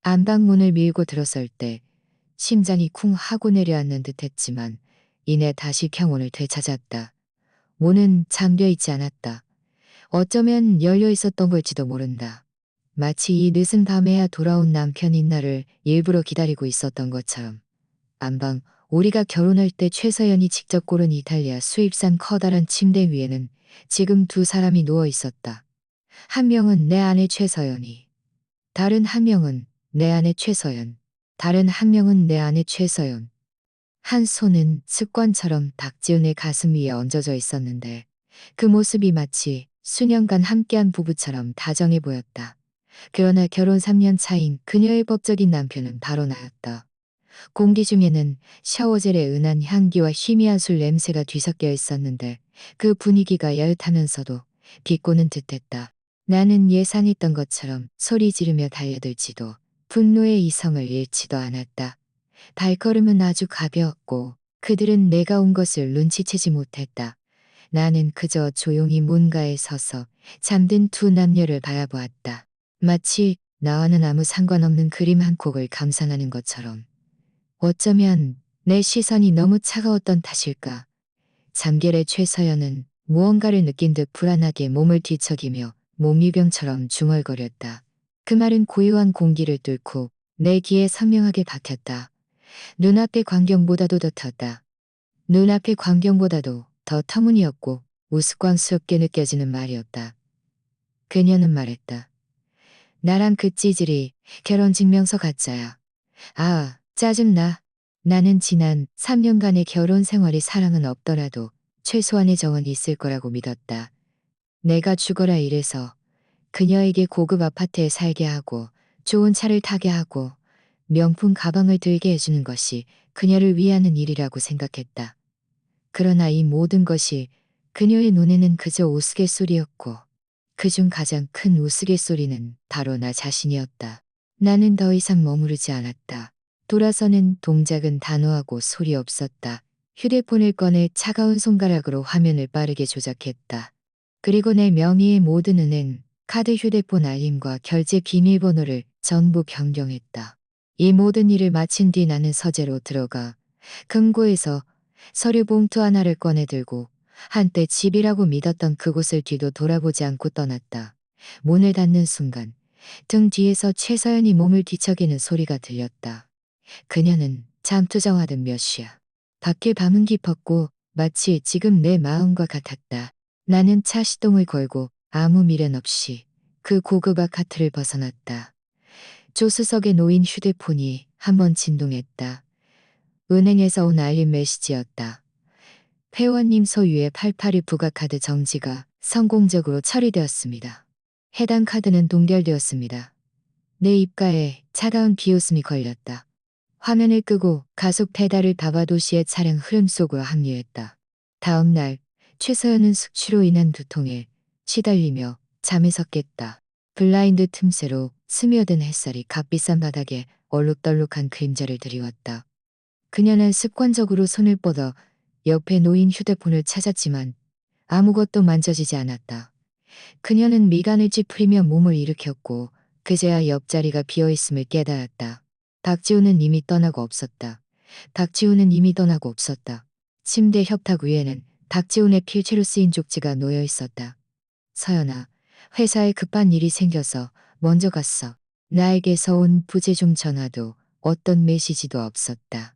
안방문을 밀고 들어설 때 심장이 쿵 하고 내려앉는 듯했지만 이내 다시 경운을 되찾았다. 문은 잠겨 있지 않았다. 어쩌면 열려 있었던 걸지도 모른다. 마치 이 늦은 밤에야 돌아온 남편이 나를 일부러 기다리고 있었던 것처럼. 안방, 우리가 결혼할 때 최서연이 직접 고른 이탈리아 수입산 커다란 침대 위에는 지금 두 사람이 누워 있었다. 한 명은 내 아내 최서연이, 다른 한 명은 내 아내 최서연, 다른 한 명은 내 아내 최서연. 한 손은 습관처럼 박지훈의 가슴 위에 얹어져 있었는데 그 모습이 마치 수년간 함께한 부부처럼 다정해 보였다. 그러나 결혼 3년 차인 그녀의 법적인 남편은 바로 나였다. 공기 중에는 샤워젤의 은한 향기와 희미한 술 냄새가 뒤섞여 있었는데 그 분위기가 야릇하면서도 비꼬는 듯했다. 나는 예상했던 것처럼 소리 지르며 달려들지도 분노의 이성을 잃지도 않았다. 발걸음은 아주 가벼웠고 그들은 내가 온 것을 눈치채지 못했다. 나는 그저 조용히 문가에 서서 잠든 두 남녀를 바라보았다. 마치 나와는 아무 상관없는 그림 한 콕을 감상하는 것처럼. 어쩌면 내 시선이 너무 차가웠던 탓일까. 잠결에 최서연은 무언가를 느낀 듯 불안하게 몸을 뒤척이며 몸위병처럼 중얼거렸다. 그 말은 고요한 공기를 뚫고 내 귀에 선명하게 박혔다. 눈앞의 광경보다도 더 컸다. 눈앞의 광경보다도 더 터무니없고 우스꽝스럽게 느껴지는 말이었다. 그녀는 말했다. 나랑 그 찌질이 결혼증명서 가짜야. 아, 짜증나. 나는 지난 3년간의 결혼 생활이 사랑은 없더라도 최소한의 정은 있을 거라고 믿었다. 내가 죽어라 이래서 그녀에게 고급 아파트에 살게 하고 좋은 차를 타게 하고 명품 가방을 들게 해주는 것이 그녀를 위하는 일이라고 생각했다. 그러나 이 모든 것이 그녀의 눈에는 그저 우스갯소리였고 그중 가장 큰 우스갯소리는 바로 나 자신이었다. 나는 더 이상 머무르지 않았다. 돌아서는 동작은 단호하고 소리 없었다. 휴대폰을 꺼내 차가운 손가락으로 화면을 빠르게 조작했다. 그리고 내 명의의 모든 은행, 카드 휴대폰 알림과 결제 비밀번호를 전부 변경했다. 이 모든 일을 마친 뒤 나는 서재로 들어가 금고에서 서류 봉투 하나를 꺼내 들고 한때 집이라고 믿었던 그곳을 뒤도 돌아보지 않고 떠났다. 문을 닫는 순간 등 뒤에서 최서연이 몸을 뒤척이는 소리가 들렸다. 그녀는 잠투정하던 몇 시야. 밖에 밤은 깊었고 마치 지금 내 마음과 같았다. 나는 차 시동을 걸고 아무 미련 없이 그 고급 아파트를 벗어났다. 조수석에 놓인 휴대폰이 한번 진동했다. 은행에서 온 알림 메시지였다. 회원님 소유의 882 부가카드 정지가 성공적으로 처리되었습니다. 해당 카드는 동결되었습니다. 내 입가에 차가운 비웃음이 걸렸다. 화면을 끄고 가속 페달을 밟아 도시의 차량 흐름 속으로 합류했다. 다음 날 최서연은 숙취로 인한 두통에 시달리며 잠에서 깼다. 블라인드 틈새로 스며든 햇살이 값비싼 바닥에 얼룩덜룩한 그림자를 드리웠다. 그녀는 습관적으로 손을 뻗어 옆에 놓인 휴대폰을 찾았지만 아무것도 만져지지 않았다. 그녀는 미간을 찌푸리며 몸을 일으켰고 그제야 옆자리가 비어있음을 깨달았다. 박지우는 이미 떠나고 없었다. 박지우는 이미 떠나고 없었다. 침대 협탁 위에는 박지훈의 필체로 쓰인 쪽지가 놓여 있었다. 서연아, 회사에 급한 일이 생겨서 먼저 갔어. 나에게서 온 부재중 전화도 어떤 메시지도 없었다.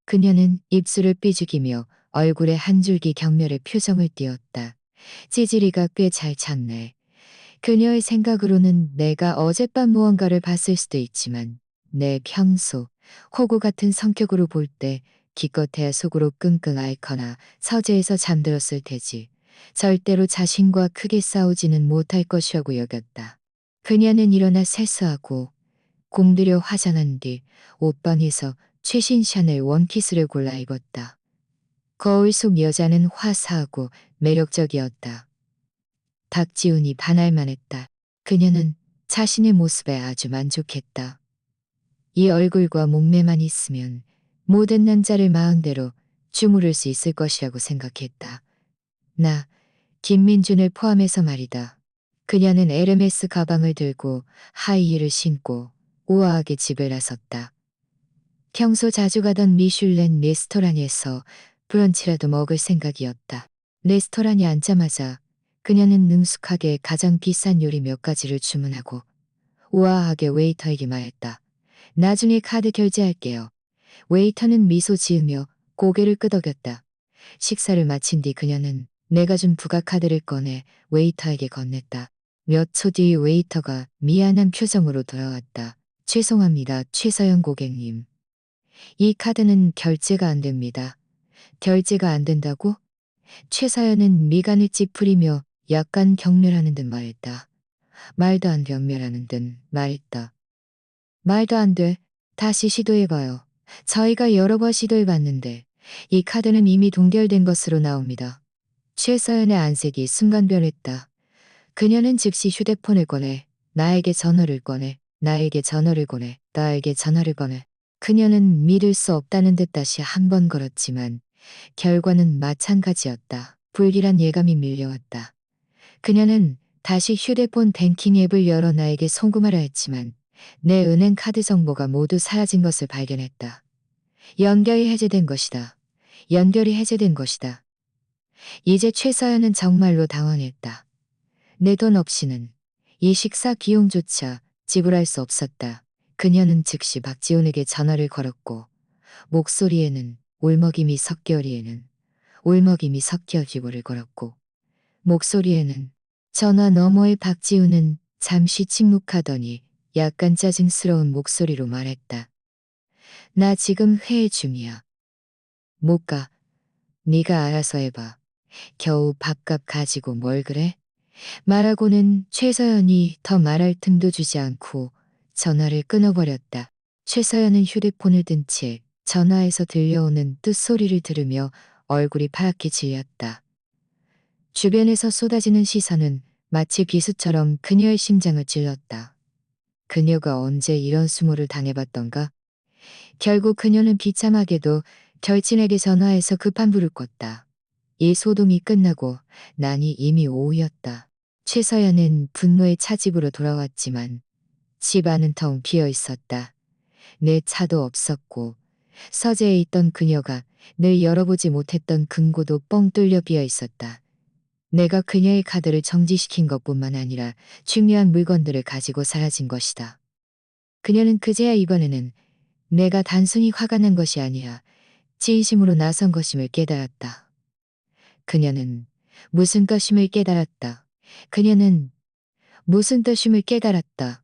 그녀는 입술을 삐죽이며 얼굴에 한 줄기 경멸의 표정을 띄었다. 찌질이가 꽤 잘 찾네. 그녀의 생각으로는 내가 어젯밤 무언가를 봤을 수도 있지만 내 평소 호구 같은 성격으로 볼 때 기껏해야 속으로 끙끙 앓거나 서재에서 잠들었을 테지. 절대로 자신과 크게 싸우지는 못할 것이라고 여겼다. 그녀는 일어나 세수하고 공들여 화장한 뒤 옷방에서 최신 샤넬 원피스를 골라 입었다. 거울 속 여자는 화사하고 매력적이었다. 박지훈이 반할만 했다. 그녀는 자신의 모습에 아주 만족했다. 이 얼굴과 몸매만 있으면 모든 남자를 마음대로 주무를 수 있을 것이라고 생각했다. 나, 김민준을 포함해서 말이다. 그녀는 에르메스 가방을 들고 하이힐을 신고 우아하게 집에 나섰다. 평소 자주 가던 미슐랭 레스토랑에서 브런치라도 먹을 생각이었다. 레스토랑에 앉자마자 그녀는 능숙하게 가장 비싼 요리 몇 가지를 주문하고 우아하게 웨이터에게 말했다. 나중에 카드 결제할게요. 웨이터는 미소 지으며 고개를 끄덕였다. 식사를 마친 뒤 그녀는 내가 준 부가카드를 꺼내 웨이터에게 건넸다. 몇 초 뒤 웨이터가 미안한 표정으로 돌아왔다. 죄송합니다, 최서연 고객님. 이 카드는 결제가 안 됩니다. 결제가 안 된다고? 최서연은 미간을 찌푸리며 약간 경멸하는 듯 말했다. 말도 안 경멸하는 듯 말했다. 말도 안 돼. 다시 시도해봐요. 저희가 여러 번 시도해봤는데 이 카드는 이미 동결된 것으로 나옵니다. 최서연의 안색이 순간 변했다. 그녀는 즉시 휴대폰을 꺼내 나에게 전화를 꺼내 나에게 전화를 꺼내 나에게 전화를 꺼내 그녀는 믿을 수 없다는 듯 다시 한 번 걸었지만 결과는 마찬가지였다. 불길한 예감이 밀려왔다. 그녀는 다시 휴대폰 뱅킹 앱을 열어 나에게 송금하라 했지만 내 은행 카드 정보가 모두 사라진 것을 발견했다. 연결이 해제된 것이다. 연결이 해제된 것이다. 이제 최서연은 정말로 당황했다. 내 돈 없이는 이 식사 비용조차 지불할 수 없었다. 그녀는 즉시 박지훈에게 전화를 걸었고 목소리에는 울먹임이 섞여 기고를 걸었고 목소리에는 전화 너머의 박지훈은 잠시 침묵하더니 약간 짜증스러운 목소리로 말했다. 나 지금 회의 중이야. 못 가. 네가 알아서 해봐. 겨우 밥값 가지고 뭘 그래? 말하고는 최서연이 더 말할 틈도 주지 않고 전화를 끊어버렸다. 최서연은 휴대폰을 든 채 전화에서 들려오는 뜻소리를 들으며 얼굴이 파랗게 질렸다. 주변에서 쏟아지는 시선은 마치 비수처럼 그녀의 심장을 찔렀다. 그녀가 언제 이런 수모를 당해봤던가? 결국 그녀는 비참하게도 절친에게 전화해서 급한 불을 껐다. 이 소동이 끝나고 나니 이미 오후였다. 최서연은 분노의 차집으로 돌아왔지만 집 안은 텅 비어 있었다. 내 차도 없었고 서재에 있던 그녀가 늘 열어보지 못했던 금고도 뻥 뚫려 비어 있었다. 내가 그녀의 카드를 정지시킨 것뿐만 아니라 중요한 물건들을 가지고 사라진 것이다. 그녀는 그제야 이번에는 내가 단순히 화가 난 것이 아니라 진심으로 나선 것임을 깨달았다. 그녀는 무슨 것임을 깨달았다. 그녀는 무슨 뜻임을 깨달았다.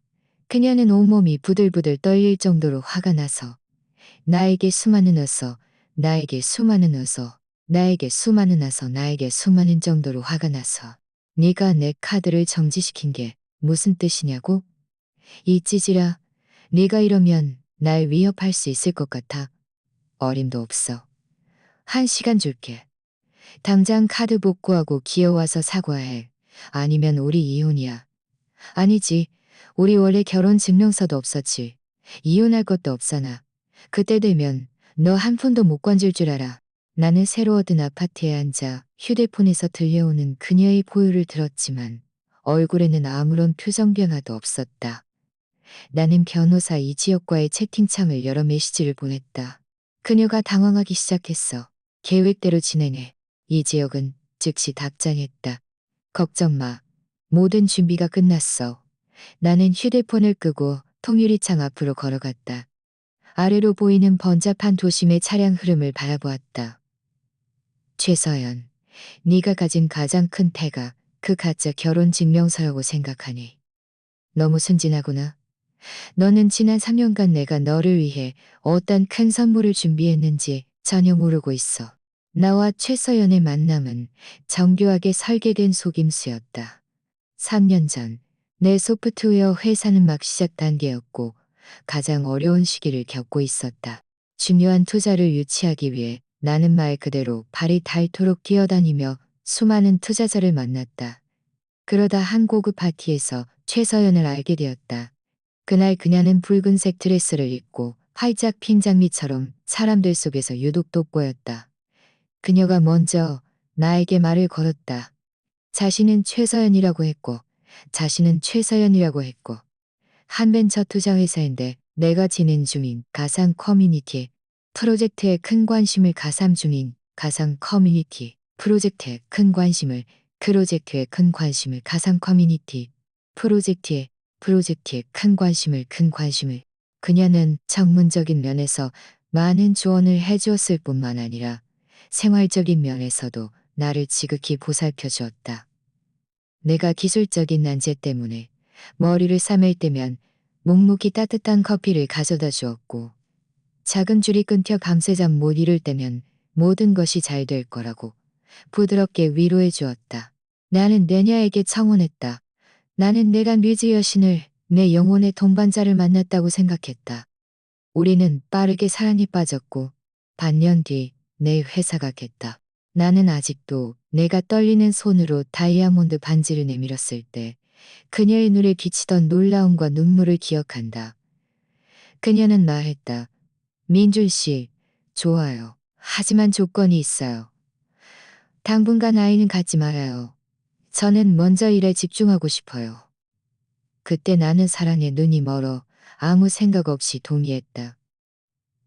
그녀는 온몸이 부들부들 떨릴 정도로 화가 나서 나에게 수많은 어서, 나에게 수많은 어서, 나에게 수많은 어서, 나에게 수많은 정도로 화가 나서 네가 내 카드를 정지시킨 게 무슨 뜻이냐고? 이 찌질아, 네가 이러면 날 위협할 수 있을 것 같아. 어림도 없어. 1시간 줄게. 당장 카드 복구하고 기어와서 사과해. 아니면 우리 이혼이야. 아니지. 우리 원래 결혼 증명서도 없었지. 이혼할 것도 없잖아. 그때 되면 너 한 푼도 못 건질 줄 알아. 나는 새로 얻은 아파트에 앉아 휴대폰에서 들려오는 그녀의 포유를 들었지만 얼굴에는 아무런 표정 변화도 없었다. 나는 변호사 이지혁과의 채팅창을 열어 메시지를 보냈다. 그녀가 당황하기 시작했어. 계획대로 진행해. 이지혁은 즉시 답장했다. 걱정 마. 모든 준비가 끝났어. 나는 휴대폰을 끄고 통유리창 앞으로 걸어갔다. 아래로 보이는 번잡한 도심의 차량 흐름을 바라보았다. 최서연, 네가 가진 가장 큰 패가 그 가짜 결혼 증명서라고 생각하니. 너무 순진하구나. 너는 지난 3년간 내가 너를 위해 어떤 큰 선물을 준비했는지 전혀 모르고 있어. 나와 최서연의 만남은 정교하게 설계된 속임수였다. 3년 전, 내 소프트웨어 회사는 막 시작 단계였고 가장 어려운 시기를 겪고 있었다. 중요한 투자를 유치하기 위해 나는 말 그대로 발이 닳도록 뛰어다니며 수많은 투자자를 만났다. 그러다 한 고급 파티에서 최서연을 알게 되었다. 그날 그녀는 붉은색 드레스를 입고 활짝 핀 장미처럼 사람들 속에서 유독 돋보였다. 그녀가 먼저 나에게 말을 걸었다. 자신은 최서연이라고 했고 한벤처 투자 회사인데 내가 진행 중인 가상 커뮤니티 프로젝트에 큰 관심을 가삼 중인 가상 커뮤니티 프로젝트에 큰 관심을 프로젝트에 큰 관심을 가상 커뮤니티 프로젝트에 큰 관심을 그녀는 전문적인 면에서 많은 조언을 해주었을 뿐만 아니라 생활적인 면에서도 나를 지극히 보살펴 주었다. 내가 기술적인 난제 때문에 머리를 싸맬 때면 묵묵히 따뜻한 커피를 가져다 주었고, 작은 줄이 끊겨 밤새 잠 못 이룰 때면 모든 것이 잘 될 거라고 부드럽게 위로해 주었다. 나는 내녀에게 청혼했다. 나는 내가 뮤즈 여신을 내 영혼의 동반자를 만났다고 생각했다. 우리는 빠르게 사랑에 빠졌고 반년 뒤 내 회사가 겠다. 나는 아직도 내가 떨리는 손으로 다이아몬드 반지를 내밀었을 때 그녀의 눈에 비치던 놀라움과 눈물을 기억한다. 그녀는 말했다. 민준 씨, 좋아요. 하지만 조건이 있어요. 당분간 아이는 갖지 말아요. 저는 먼저 일에 집중하고 싶어요. 그때 나는 사랑에 눈이 멀어 아무 생각 없이 동의했다.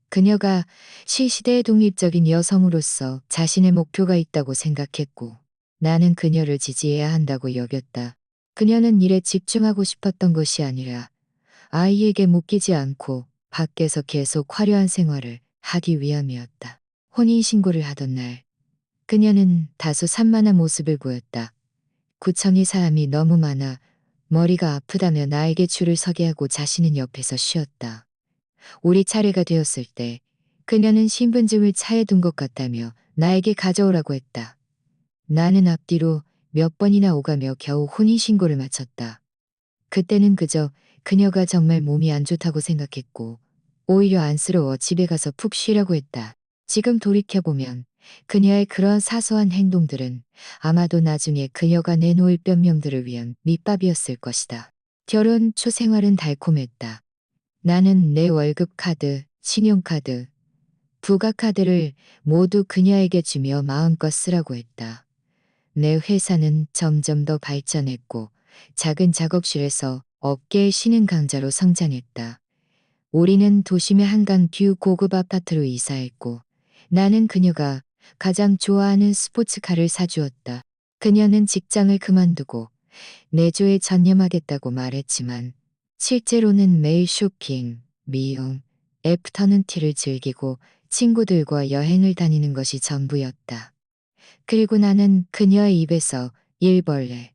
그녀가 시시대의 독립적인 여성으로서 자신의 목표가 있다고 생각했고 나는 그녀를 지지해야 한다고 여겼다. 그녀는 일에 집중하고 싶었던 것이 아니라 아이에게 묶이지 않고 밖에서 계속 화려한 생활을 하기 위함이었다. 혼인신고를 하던 날 그녀는 다소 산만한 모습을 보였다. 구청의 사람이 너무 많아 머리가 아프다며 나에게 줄을 서게 하고 자신은 옆에서 쉬었다. 우리 차례가 되었을 때 그녀는 신분증을 차에 둔 것 같다며 나에게 가져오라고 했다. 나는 앞뒤로 몇 번이나 오가며 겨우 혼인신고를 마쳤다. 그때는 그저 그녀가 정말 몸이 안 좋다고 생각했고 오히려 안쓰러워 집에 가서 푹 쉬라고 했다. 지금 돌이켜보면 그녀의 그런 사소한 행동들은 아마도 나중에 그녀가 내놓을 변명들을 위한 밑밥이었을 것이다. 결혼 초 생활은 달콤했다. 나는 내 월급 카드, 신용카드, 부가카드를 모두 그녀에게 주며 마음껏 쓰라고 했다. 내 회사는 점점 더 발전했고 작은 작업실에서 업계의 신흥 강자로 성장했다. 우리는 도심의 한강 뷰 고급 아파트로 이사했고 나는 그녀가 가장 좋아하는 스포츠카를 사주었다. 그녀는 직장을 그만두고 내조에 전념하겠다고 말했지만 실제로는 매일 쇼핑, 미용, 애프터눈티를 즐기고 친구들과 여행을 다니는 것이 전부였다. 그리고 나는 그녀의 입에서 일벌레,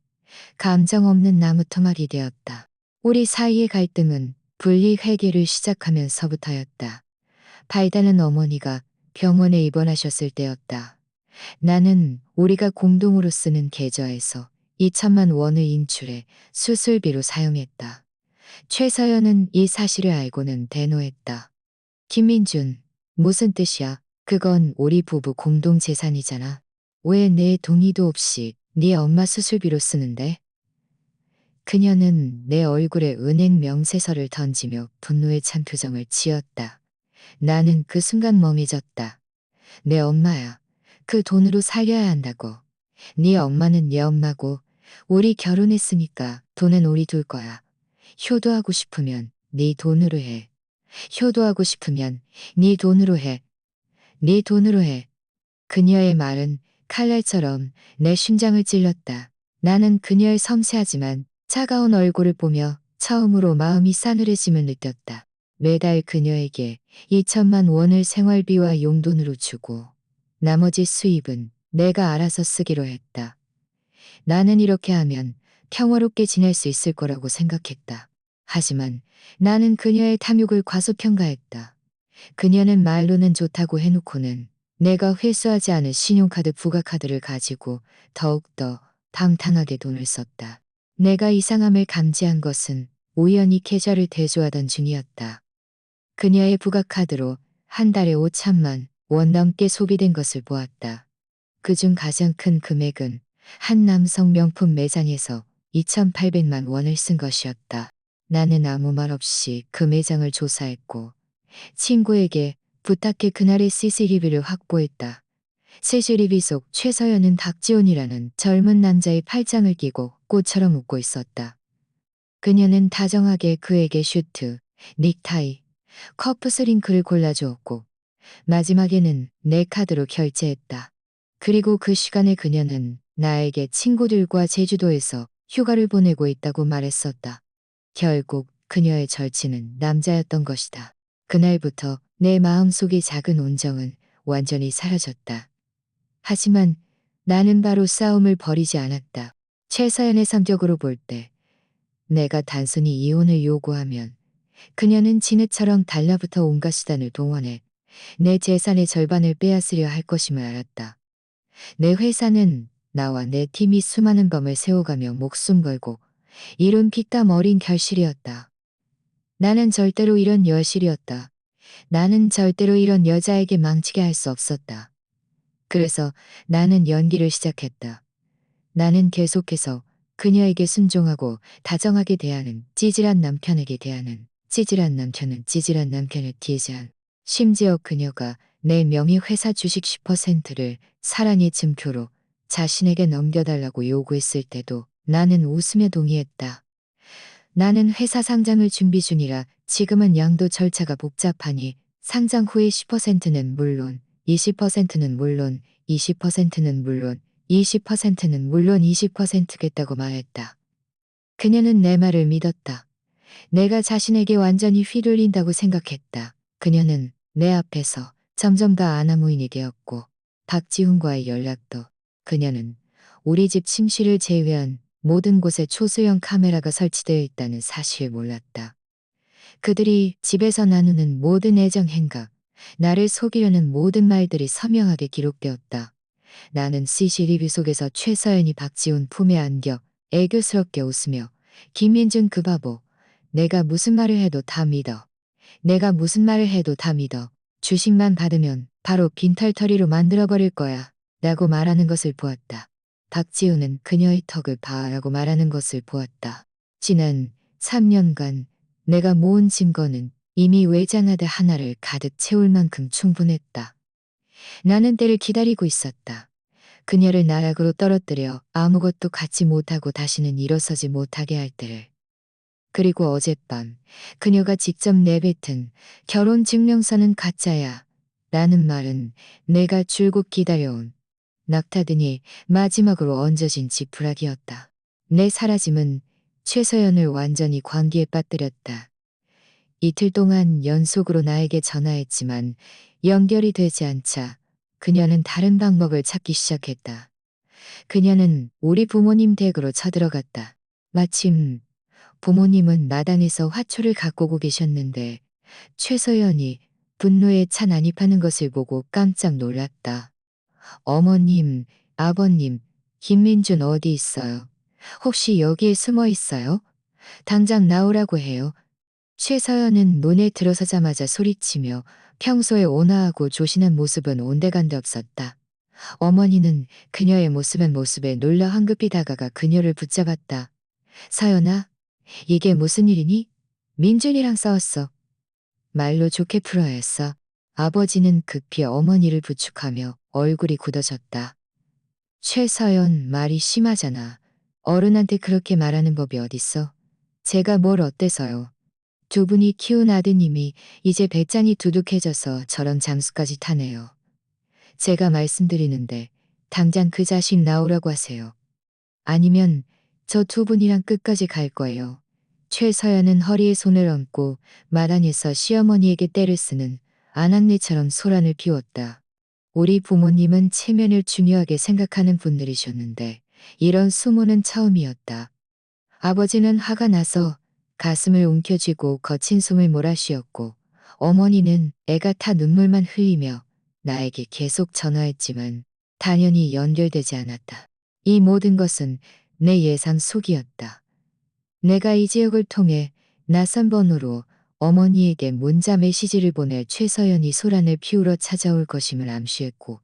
감정 없는 나무토막이 되었다. 우리 사이의 갈등은 분리 회계를 시작하면서부터였다. 발다는 어머니가 병원에 입원하셨을 때였다. 나는 우리가 공동으로 쓰는 계좌에서 2천만 원을 인출해 수술비로 사용했다. 최서연은 이 사실을 알고는 대노했다. 김민준, 무슨 뜻이야? 그건 우리 부부 공동 재산이잖아. 왜 내 동의도 없이 네 엄마 수술비로 쓰는데? 그녀는 내 얼굴에 은행 명세서를 던지며 분노에 찬 표정을 지었다. 나는 그 순간 멍해졌다. 내 엄마야. 그 돈으로 살려야 한다고. 네 엄마는 네 엄마고 우리 결혼했으니까 돈은 우리 둘 거야. 효도하고 싶으면 네 돈으로 해. 효도하고 싶으면 네 돈으로 해. 네 돈으로 해. 그녀의 말은 칼날처럼 내 심장을 찔렀다. 나는 그녀의 섬세하지만 차가운 얼굴을 보며 처음으로 마음이 싸늘해짐을 느꼈다. 매달 그녀에게 2천만 원을 생활비와 용돈으로 주고 나머지 수입은 내가 알아서 쓰기로 했다. 나는 이렇게 하면 평화롭게 지낼 수 있을 거라고 생각했다. 하지만 나는 그녀의 탐욕을 과소평가했다. 그녀는 말로는 좋다고 해놓고는 내가 회수하지 않은 신용카드 부가카드를 가지고 더욱더 방탕하게 돈을 썼다. 내가 이상함을 감지한 것은 우연히 계좌를 대조하던 중이었다. 그녀의 부가카드로 한 달에 5천만 원 넘게 소비된 것을 보았다. 그중 가장 큰 금액은 한 남성 명품 매장에서 2,800만 원을 쓴 것이었다. 나는 아무 말 없이 그 매장을 조사했고 친구에게 부탁해 그날의 CCTV를 확보했다. CCTV 속 최서연은 박지원이라는 젊은 남자의 팔짱을 끼고 꽃처럼 웃고 있었다. 그녀는 다정하게 그에게 슈트, 닉타이, 커프스링크를 골라주었고 마지막에는 내 카드로 결제했다. 그리고 그 시간에 그녀는 나에게 친구들과 제주도에서 휴가를 보내고 있다고 말했었다. 결국 그녀의 절친은 남자였던 것이다. 그날부터 내 마음속의 작은 온정은 완전히 사라졌다. 하지만 나는 바로 싸움을 벌이지 않았다. 최서연의 성격으로 볼 때 내가 단순히 이혼을 요구하면 그녀는 진해처럼 달라붙어 온갖 수단을 동원해 내 재산의 절반을 빼앗으려 할 것임을 알았다. 내 회사는 나와 내 팀이 수많은 범을 세워가며 목숨 걸고 이룬 피땀 어린 결실이었다. 나는 절대로 이런 여실이었다. 나는 절대로 이런 여자에게 망치게 할 수 없었다. 그래서 나는 연기를 시작했다. 나는 계속해서 그녀에게 순종하고 다정하게 대하는 찌질한 남편에게 대하는 찌질한 남편은 찌질한 남편을 티에지한 심지어 그녀가 내 명의 회사 주식 10%를 사랑의 증표로 자신에게 넘겨달라고 요구했을 때도 나는 웃으며 동의했다. 나는 회사 상장을 준비 중이라 지금은 양도 절차가 복잡하니 상장 후에 10%는 물론 20%는 물론 20%는 물론 20%는 물론 20%겠다고 말했다. 그녀는 내 말을 믿었다. 내가 자신에게 완전히 휘둘린다고 생각했다. 그녀는 내 앞에서 점점 더 아나무인이 되었고 박지훈과의 연락도 그녀는 우리 집 침실을 제외한 모든 곳에 초소형 카메라가 설치되어 있다는 사실을 몰랐다. 그들이 집에서 나누는 모든 애정 행각, 나를 속이려는 모든 말들이 선명하게 기록되었다. 나는 CCTV 속에서 최서연이 박지훈 품에 안겨 애교스럽게 웃으며 김민준 그 바보, 내가 무슨 말을 해도 다 믿어. 내가 무슨 말을 해도 다 믿어. 주식만 받으면 바로 빈털터리로 만들어버릴 거야. 라고 말하는 것을 보았다. 박지훈은 그녀의 턱을 봐라고 말하는 것을 보았다. 지난 3년간 내가 모은 증거는 이미 외장하드 하나를 가득 채울 만큼 충분했다. 나는 때를 기다리고 있었다. 그녀를 나락으로 떨어뜨려 아무것도 갖지 못하고 다시는 일어서지 못하게 할 때를. 그리고 어젯밤 그녀가 직접 내뱉은 결혼 증명서는 가짜야 라는 말은 내가 줄곧 기다려온 낙타등이 마지막으로 얹어진 지푸라기였다. 내 사라짐은 최서연을 완전히 광기에 빠뜨렸다. 이틀 동안 연속으로 나에게 전화했지만 연결이 되지 않자 그녀는 다른 방법을 찾기 시작했다. 그녀는 우리 부모님 댁으로 쳐들어갔다. 마침 부모님은 마당에서 화초를 가꾸고 계셨는데 최서연이 분노에 차 난입하는 것을 보고 깜짝 놀랐다. 어머님, 아버님, 김민준 어디 있어요? 혹시 여기에 숨어 있어요? 당장 나오라고 해요. 최서연은 논에 들어서자마자 소리치며 평소에 온화하고 조신한 모습은 온데간데 없었다. 어머니는 그녀의 모습에 놀라 황급히 다가가 그녀를 붙잡았다. 서연아, 이게 무슨 일이니? 민준이랑 싸웠어. 말로 좋게 풀어야 했어. 아버지는 급히 어머니를 부축하며 얼굴이 굳어졌다. 최서연 말이 심하잖아. 어른한테 그렇게 말하는 법이 어딨어? 제가 뭘 어때서요? 두 분이 키운 아드님이 이제 배짱이 두둑해져서 저런 장수까지 타네요. 제가 말씀드리는데 당장 그 자식 나오라고 하세요. 아니면 저 두 분이랑 끝까지 갈 거예요. 최서연은 허리에 손을 얹고 마당에서 시어머니에게 떼를 쓰는 아낙네처럼 소란을 피웠다. 우리 부모님은 체면을 중요하게 생각하는 분들이셨는데 이런 수모는 처음이었다. 아버지는 화가 나서 가슴을 움켜쥐고 거친 숨을 몰아쉬었고 어머니는 애가 타 눈물만 흘리며 나에게 계속 전화했지만 당연히 연결되지 않았다. 이 모든 것은 내 예상 속이었다. 내가 이 지역을 통해 낯선 번호로 어머니에게 문자 메시지를 보낼 최서연이 소란을 피우러 찾아올 것임을 암시했고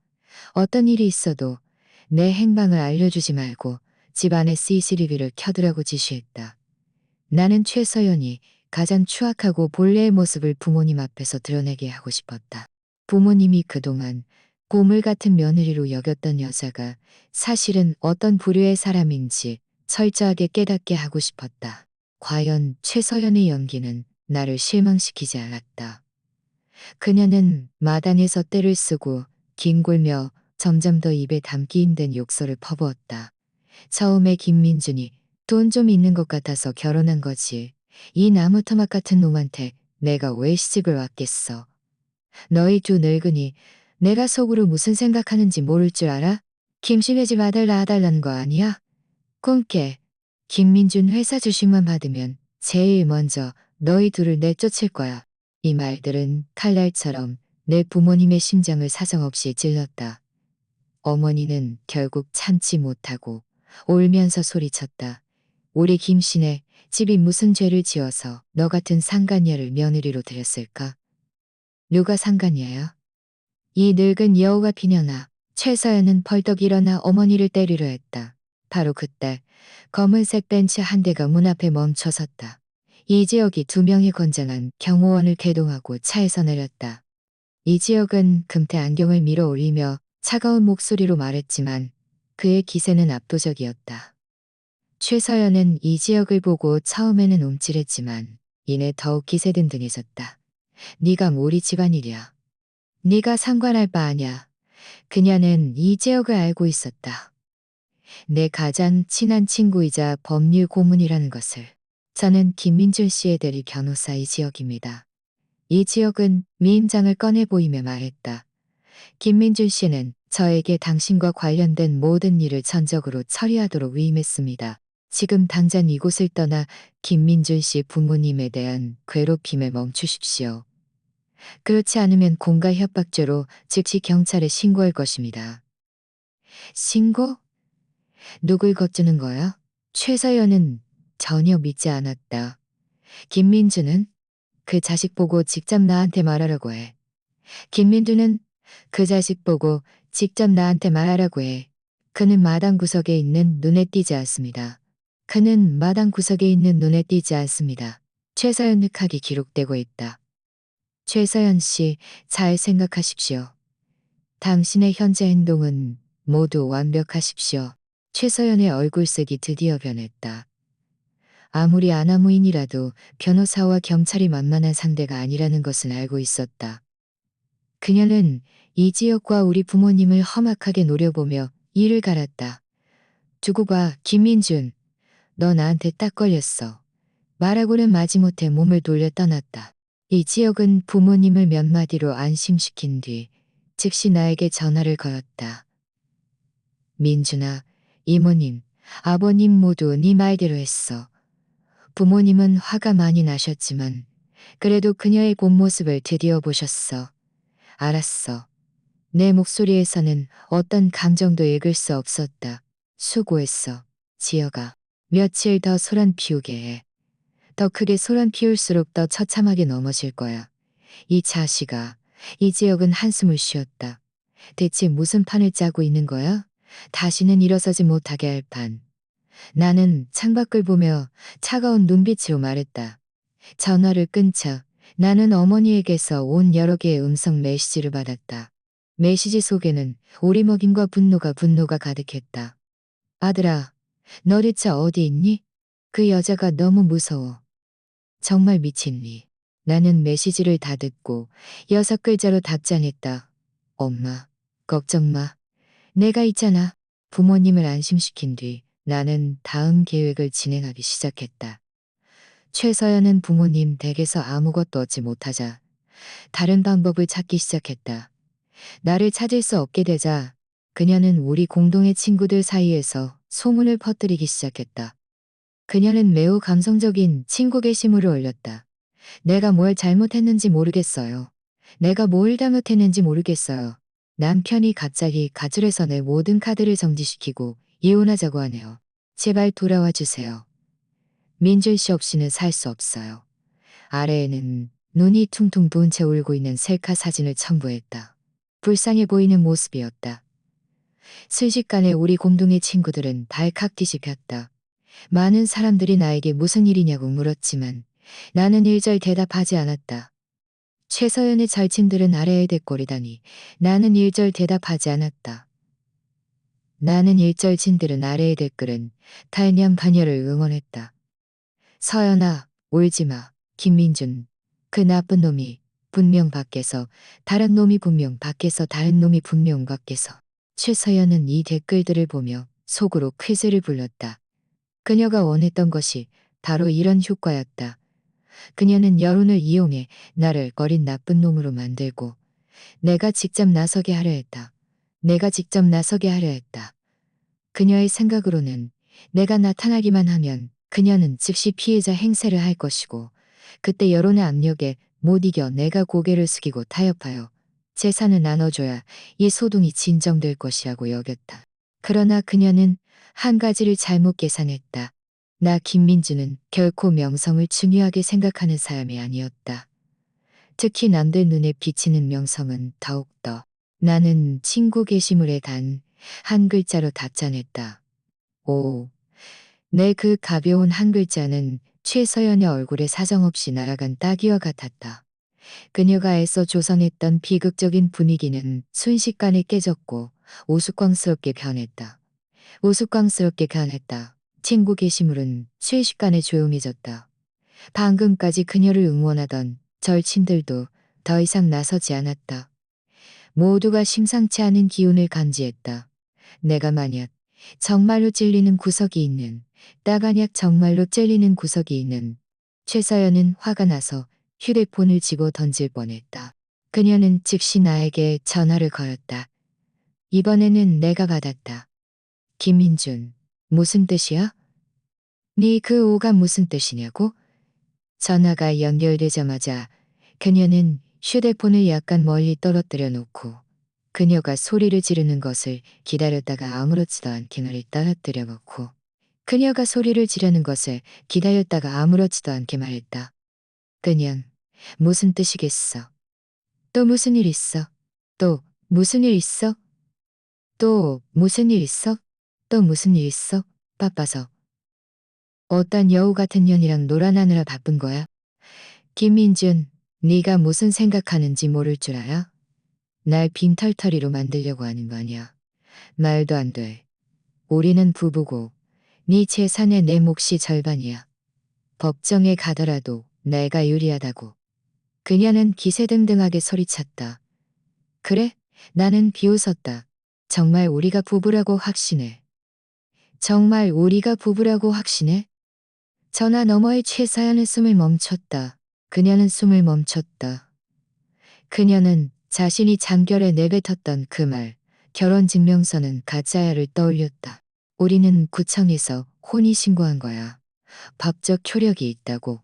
어떤 일이 있어도 내 행방을 알려주지 말고 집안의 CCTV를 켜두라고 지시했다. 나는 최서연이 가장 추악하고 본래의 모습을 부모님 앞에서 드러내게 하고 싶었다. 부모님이 그동안 보물 같은 며느리로 여겼던 여자가 사실은 어떤 부류의 사람인지 철저하게 깨닫게 하고 싶었다. 과연 최서연의 연기는 나를 실망시키지 않았다. 그녀는 마당에서 떼를 쓰고 긴골며 점점 더 입에 담기 힘든 욕설을 퍼부었다. 처음에 김민준이 돈 좀 있는 것 같아서 결혼한 거지. 이 나무토막 같은 놈한테 내가 왜 시집을 왔겠어. 너희 두 늙은이 내가 속으로 무슨 생각하는지 모를 줄 알아? 김씨네 집 아들 낳아달라는 거 아니야? 꿈깨. 김민준 회사 주식만 받으면 제일 먼저 너희 둘을 내쫓을 거야. 이 말들은 칼날처럼 내 부모님의 심장을 사정없이 찔렀다. 어머니는 결국 참지 못하고 울면서 소리쳤다. 우리 김씨네 집이 무슨 죄를 지어서 너 같은 상간녀를 며느리로 들였을까? 누가 상간녀야? 이 늙은 여우가 비녀나. 최서연은 벌떡 일어나 어머니를 때리려 했다. 바로 그때 검은색 벤츠 한 대가 문 앞에 멈춰 섰다. 이지혁이 두 명의 건장한 경호원을 개동하고 차에서 내렸다. 이지혁은 금태 안경을 밀어 올리며 차가운 목소리로 말했지만 그의 기세는 압도적이었다. 최서연은 이지혁을 보고 처음에는 움찔했지만 이내 더욱 기세등등해졌다. 네가 우리 집안일이야. 네가 상관할 바 아냐. 그녀는 이지혁을 알고 있었다. 내 가장 친한 친구이자 법률 고문이라는 것을. 저는 김민준 씨의 대리 변호사 이지혁입니다. 이지혁은 미임장을 꺼내 보이며 말했다. 김민준 씨는 저에게 당신과 관련된 모든 일을 전적으로 처리하도록 위임했습니다. 지금 당장 이곳을 떠나 김민준 씨 부모님에 대한 괴롭힘을 멈추십시오. 그렇지 않으면 공갈 협박죄로 즉시 경찰에 신고할 것입니다. 신고? 누굴 걷주는 거야? 최서연은 전혀 믿지 않았다. 김민주는 그 자식 보고 직접 나한테 말하라고 해. 김민주는 그 자식 보고 직접 나한테 말하라고 해. 그는 마당 구석에 있는 눈에 띄지 않습니다. 그는 마당 구석에 있는 눈에 띄지 않습니다. 최서연 늑학이 기록되고 있다. 최서연 씨, 잘 생각하십시오. 당신의 현재 행동은 모두 완벽하십시오. 최서연의 얼굴색이 드디어 변했다. 아무리 아나무인이라도 변호사와 경찰이 만만한 상대가 아니라는 것은 알고 있었다. 그녀는 이지혁과 우리 부모님을 험악하게 노려보며 이를 갈았다. 두고 봐, 김민준. 너 나한테 딱 걸렸어. 말하고는 마지못해 몸을 돌려 떠났다. 이지혁은 부모님을 몇 마디로 안심시킨 뒤 즉시 나에게 전화를 걸었다. 민준아, 이모님, 아버님 모두 네 말대로 했어. 부모님은 화가 많이 나셨지만 그래도 그녀의 본 모습을 드디어 보셨어. 알았어. 내 목소리에서는 어떤 감정도 읽을 수 없었다. 수고했어, 지혁아. 며칠 더 소란 피우게 해. 더 크게 소란 피울수록 더 처참하게 넘어질 거야. 이 자식아. 이지혁은 한숨을 쉬었다. 대체 무슨 판을 짜고 있는 거야? 다시는 일어서지 못하게 할 판. 나는 창밖을 보며 차가운 눈빛으로 말했다. 전화를 끊자 나는 어머니에게서 온 여러 개의 음성 메시지를 받았다. 메시지 속에는 오리먹임과 분노가 가득했다. 아들아, 너 대체 어디 있니? 그 여자가 너무 무서워. 정말 미친니. 나는 메시지를 다 듣고 6글자로 답장했다. 엄마, 걱정 마. 내가 있잖아. 부모님을 안심시킨 뒤 나는 다음 계획을 진행하기 시작했다. 최서연은 부모님 댁에서 아무것도 얻지 못하자 다른 방법을 찾기 시작했다. 나를 찾을 수 없게 되자 그녀는 우리 공동의 친구들 사이에서 소문을 퍼뜨리기 시작했다. 그녀는 매우 감성적인 친구 게시물을 올렸다. 내가 뭘 잘못했는지 모르겠어요. 내가 뭘 잘못했는지 모르겠어요. 남편이 갑자기 가출해서 내 모든 카드를 정지시키고 이혼하자고 하네요. 제발 돌아와 주세요. 민준 씨 없이는 살 수 없어요. 아래에는 눈이 퉁퉁 부은 채 울고 있는 셀카 사진을 첨부했다. 불쌍해 보이는 모습이었다. 순식간에 우리 공동의 친구들은 발칵 뒤집혔다. 많은 사람들이 나에게 무슨 일이냐고 물었지만 나는 일절 대답하지 않았다. 최서연의 절친들은 아래에 대꼬리다니 나는 일절 대답하지 않았다. 나는 일절친들은 아래의 댓글은 탈냥 반열을 응원했다. 서연아, 울지마. 김민준. 그 나쁜 놈이 분명 밖에서 다른 놈이 분명 밖에서 다른 놈이 분명 밖에서. 최서연은 이 댓글들을 보며 속으로 쾌재를 불렀다. 그녀가 원했던 것이 바로 이런 효과였다. 그녀는 여론을 이용해 나를 어린 나쁜 놈으로 만들고 내가 직접 나서게 하려 했다. 내가 직접 나서게 하려 했다. 그녀의 생각으로는 내가 나타나기만 하면 그녀는 즉시 피해자 행세를 할 것이고 그때 여론의 압력에 못 이겨 내가 고개를 숙이고 타협하여 재산을 나눠줘야 이 소동이 진정될 것이라고 여겼다. 그러나 그녀는 한 가지를 잘못 계산했다. 나 김민주는 결코 명성을 중요하게 생각하는 사람이 아니었다. 특히 남들 눈에 비치는 명성은 더욱더. 나는 친구 게시물에 단 한 글자로 답장했다. 오. 내 그 가벼운 한 글자는 최서연의 얼굴에 사정없이 날아간 따기와 같았다. 그녀가 애써 조성했던 비극적인 분위기는 순식간에 깨졌고 우스꽝스럽게 변했다. 우스꽝스럽게 변했다. 친구 게시물은 순식간에 조용해졌다. 방금까지 그녀를 응원하던 절친들도 더 이상 나서지 않았다. 모두가 심상치 않은 기운을 감지했다. 내가 만약 정말로 찔리는 구석이 있는, 따가냥 정말로 찔리는 구석이 있는. 최서연은 화가 나서 휴대폰을 집어 던질 뻔했다. 그녀는 즉시 나에게 전화를 걸었다. 이번에는 내가 받았다. 김민준, 무슨 뜻이야? 네 그 오가 무슨 뜻이냐고? 전화가 연결되자마자 그녀는 휴대폰을 약간 멀리 떨어뜨려 놓고 그녀가 소리를 지르는 것을 기다렸다가 아무렇지도 않게 말을 떨어뜨려 놓고 그녀가 소리를 지르는 것을 기다렸다가 아무렇지도 않게 말했다. 그냥 무슨 뜻이겠어? 또 무슨 일 있어? 또 무슨 일 있어? 또 무슨 일 있어? 또 무슨 일 있어? 바빠서. 어떤 여우 같은 년이랑 놀아나느라 바쁜 거야? 김민준, 네가 무슨 생각하는지 모를 줄 알아? 날 빈털터리로 만들려고 하는 거 아니야. 말도 안 돼. 우리는 부부고 네 재산의 내 몫이 절반이야. 법정에 가더라도 내가 유리하다고. 그녀는 기세등등하게 소리쳤다. 그래? 나는 비웃었다. 정말 우리가 부부라고 확신해. 정말 우리가 부부라고 확신해? 전화 너머의 최서연은 숨을 멈췄다. 그녀는 숨을 멈췄다. 그녀는 자신이 잠결에 내뱉었던 그 말, 결혼증명서는 가짜야를 떠올렸다. 우리는 구청에서 혼인신고한 거야. 법적 효력이 있다고.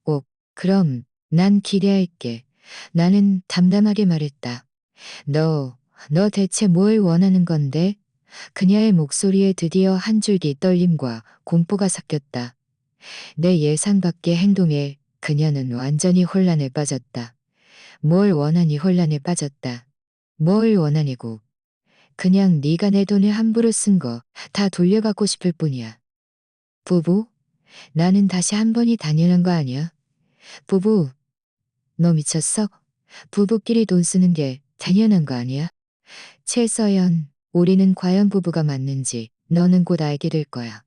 꼭, 그럼 난 기대할게. 나는 담담하게 말했다. 너 대체 뭘 원하는 건데? 그녀의 목소리에 드디어 한 줄기 떨림과 공포가 섞였다. 내 예상 밖의 행동에 그녀는 완전히 혼란에 빠졌다. 뭘 원하니 혼란에 빠졌다. 뭘 원하니고. 그냥 네가 내 돈을 함부로 쓴 거 다 돌려받고 싶을 뿐이야. 부부? 나는 다시 한 번이 당연한 거 아니야? 부부? 너 미쳤어? 부부끼리 돈 쓰는 게 당연한 거 아니야? 최서연, 우리는 과연 부부가 맞는지 너는 곧 알게 될 거야.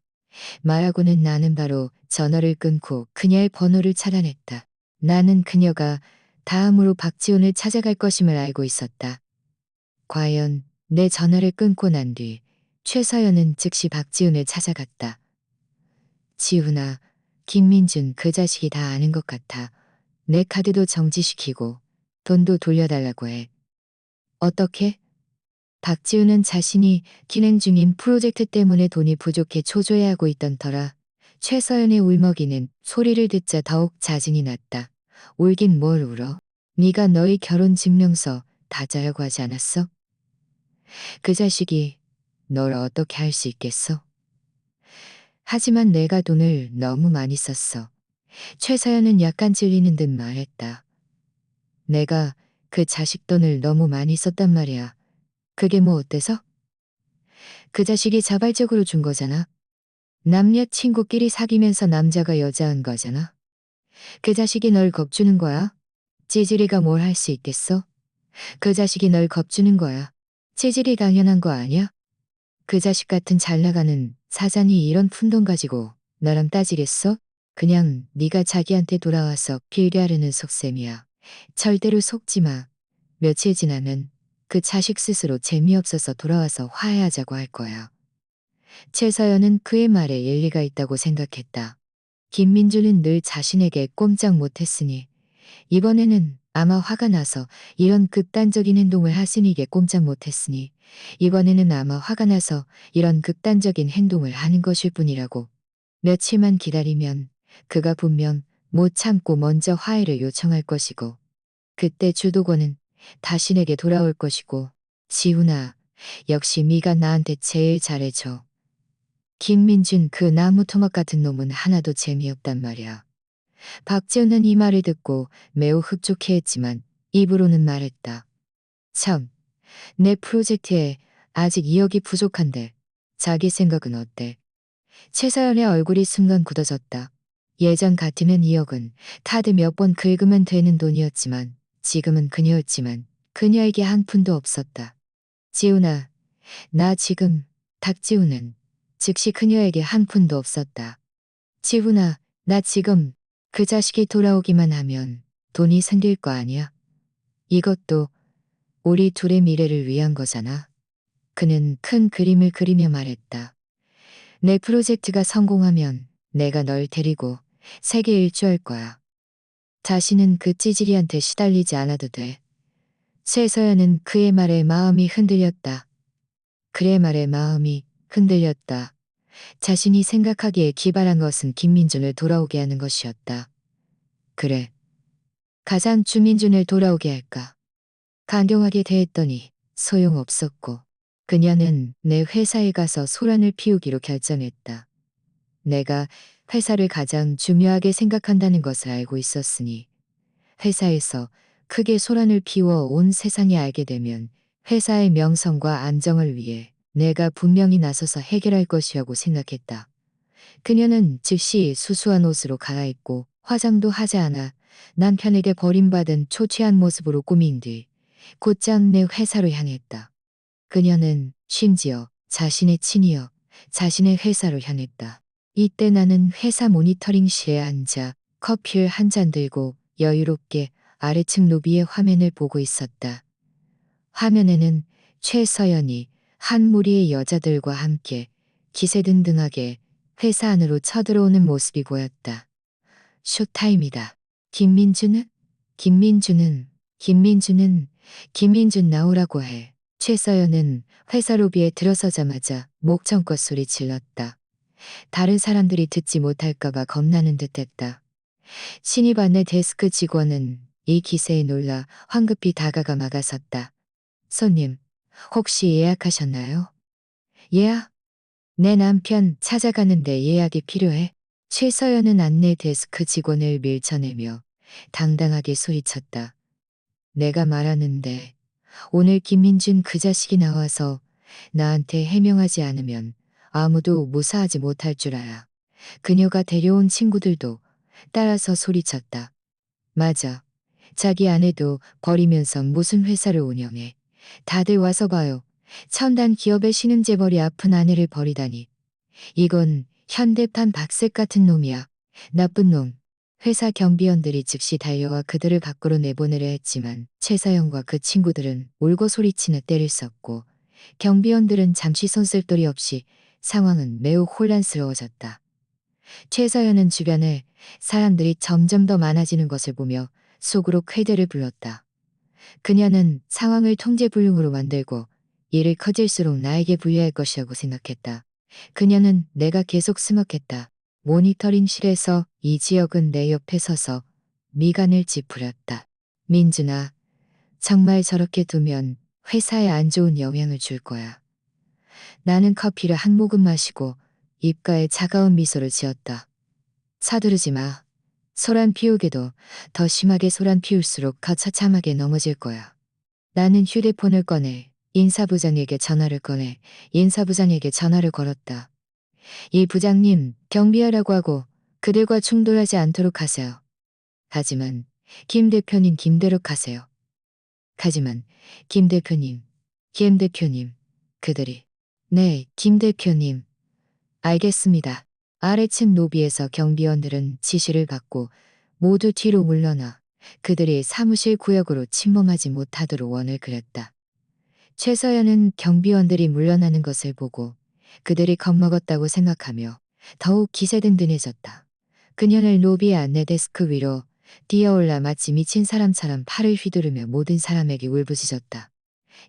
말하고는 나는 바로 전화를 끊고 그녀의 번호를 차단했다. 나는 그녀가 다음으로 박지훈을 찾아갈 것임을 알고 있었다. 과연 내 전화를 끊고 난 뒤 최서연은 즉시 박지훈을 찾아갔다. 지훈아, 김민준 그 자식이 다 아는 것 같아. 내 카드도 정지시키고 돈도 돌려달라고 해. 어떻게? 박지훈은 자신이 진행 중인 프로젝트 때문에 돈이 부족해 초조해하고 있던 터라 최서연의 울먹이는 소리를 듣자 더욱 자진이 났다. 울긴 뭘 울어? 네가 너의 결혼증명서 다 자려고 하지 않았어? 그 자식이 널 어떻게 할 수 있겠어? 하지만 내가 돈을 너무 많이 썼어. 최서연은 약간 찔리는 듯 말했다. 내가 그 자식 돈을 너무 많이 썼단 말이야. 그게 뭐 어때서? 그 자식이 자발적으로 준 거잖아. 남녀 친구끼리 사귀면서 남자가 여자한 거잖아. 그 자식이 널 겁주는 거야. 찌질이가 뭘 할 수 있겠어? 그 자식이 널 겁주는 거야. 찌질이 당연한 거 아니야? 그 자식 같은 잘 나가는 사장이 이런 푼돈 가지고 너랑 따지겠어? 그냥 네가 자기한테 돌아와서 필요하려는 속셈이야. 절대로 속지 마. 며칠 지나면 그 자식 스스로 재미없어서 돌아와서 화해하자고 할 거야. 최서연은 그의 말에 일리가 있다고 생각했다. 김민주는 늘 자신에게 꼼짝 못했으니 이번에는 아마 화가 나서 이런 극단적인 행동을 하시니게 꼼짝 못했으니 이번에는 아마 화가 나서 이런 극단적인 행동을 하는 것일 뿐이라고. 며칠만 기다리면 그가 분명 못 참고 먼저 화해를 요청할 것이고 그때 주도권은 다신에게 돌아올 것이고 지훈아 역시 네가 나한테 제일 잘해줘. 김민준 그 나무 토막 같은 놈은 하나도 재미없단 말이야. 박지훈은 이 말을 듣고 매우 흡족해했지만 입으로는 말했다. 참, 내 프로젝트에 아직 2억이 부족한데 자기 생각은 어때? 최서연의 얼굴이 순간 굳어졌다. 예전 같으면 2억은 카드 몇 번 긁으면 되는 돈이었지만 지금은 그녀에게 한 푼도 없었다. 지훈아, 나 지금 닥지훈은 즉시 그녀에게 한 푼도 없었다. 지훈아, 나 지금 그 자식이 돌아오기만 하면 돈이 생길 거 아니야? 이것도 우리 둘의 미래를 위한 거잖아. 그는 큰 그림을 그리며 말했다. 내 프로젝트가 성공하면 내가 널 데리고 세계 일주할 거야. 다시는 그 찌질이한테 시달리지 않아도 돼. 최서연은 그의 말에 마음이 흔들렸다. 그의 말에 마음이 흔들렸다. 자신이 생각하기에 기발한 것은 김민준을 돌아오게 하는 것이었다. 그래. 가장 주민준을 돌아오게 할까. 강경하게 대했더니 소용없었고 그녀는 내 회사에 가서 소란을 피우기로 결정했다. 내가 회사를 가장 중요하게 생각한다는 것을 알고 있었으니 회사에서 크게 소란을 피워 온 세상이 알게 되면 회사의 명성과 안정을 위해 내가 분명히 나서서 해결할 것이라고 생각했다. 그녀는 즉시 수수한 옷으로 갈아입고 화장도 하지 않아 남편에게 버림받은 초췌한 모습으로 꾸민 뒤 곧장 내 회사로 향했다. 그녀는 심지어 자신의 친이여 자신의 회사로 향했다. 이때 나는 회사 모니터링실에 앉아 커피를 한 잔 들고 여유롭게 아래층 로비의 화면을 보고 있었다. 화면에는 최서연이 한 무리의 여자들과 함께 기세등등하게 회사 안으로 쳐들어오는 모습이 보였다. 쇼타임이다. 김민주는? 김민준 나오라고 해. 최서연은 회사 로비에 들어서자마자 목청껏 소리 질렀다. 다른 사람들이 듣지 못할까봐 겁나는 듯했다. 신입 안내 데스크 직원은 이 기세에 놀라 황급히 다가가 막아섰다. 손님, 혹시 예약하셨나요? 예약? 내 남편 찾아가는데 예약이 필요해. 최서연은 안내 데스크 직원을 밀쳐내며 당당하게 소리쳤다. 내가 말하는데 오늘 김민준 그 자식이 나와서 나한테 해명하지 않으면 아무도 무사하지 못할 줄 알아. 그녀가 데려온 친구들도 따라서 소리쳤다. 맞아. 자기 아내도 버리면서 무슨 회사를 운영해. 다들 와서 봐요. 첨단 기업의 신흥재벌이 아픈 아내를 버리다니. 이건 현대판 박색 같은 놈이야. 나쁜 놈. 회사 경비원들이 즉시 달려와 그들을 밖으로 내보내려 했지만 최서영과 그 친구들은 울고 소리치며 때를 썼고 경비원들은 잠시 손쓸도리 없이 상황은 매우 혼란스러워졌다. 최서연은 주변에 사람들이 점점 더 많아지는 것을 보며 속으로 쾌대를 불렀다. 그녀는 상황을 통제불능으로 만들고 일을 커질수록 나에게 불리할 것이라고 생각했다. 그녀는 내가 계속 스먹했다. 모니터링실에서 이 지역은 내 옆에 서서 미간을 찌푸렸다. 민준아, 정말 저렇게 두면 회사에 안 좋은 영향을 줄 거야. 나는 커피를 한 모금 마시고 입가에 차가운 미소를 지었다. 서두르지 마. 소란 피우게도 더 심하게 소란 피울수록 거처참하게 넘어질 거야. 나는 휴대폰을 꺼내 인사부장에게 전화를 걸었다. 이 부장님, 경비하라고 하고 그들과 충돌하지 않도록 하세요. 하지만 김 대표님 김대로 가세요. 하지만 김 대표님, 그들이 네, 김 대표님. 알겠습니다. 아래층 로비에서 경비원들은 지시를 받고 모두 뒤로 물러나 그들이 사무실 구역으로 침범하지 못하도록 원을 그렸다. 최서연은 경비원들이 물러나는 것을 보고 그들이 겁먹었다고 생각하며 더욱 기세등등해졌다. 그녀는 로비의 안내 데스크 위로 뛰어올라 마치 미친 사람처럼 팔을 휘두르며 모든 사람에게 울부짖었다.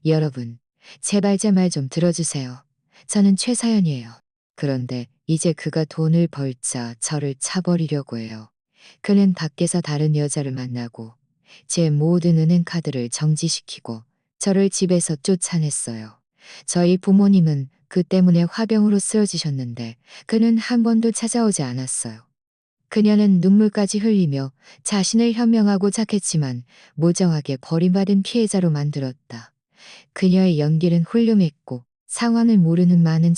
여러분, 제발 제 말 좀 들어주세요. 저는 최서연이에요. 그런데 이제 그가 돈을 벌자 저를 차버리려고 해요. 그는 밖에서 다른 여자를 만나고 제 모든 은행카드를 정지시키고 저를 집에서 쫓아냈어요. 저희 부모님은 그 때문에 화병으로 쓰러지셨는데 그는 한 번도 찾아오지 않았어요. 그녀는 눈물까지 흘리며 자신을 현명하고 착했지만 무정하게 버림받은 피해자로 만들었다. 그녀의 연기는 훌륭했고 상황을 모르는 많은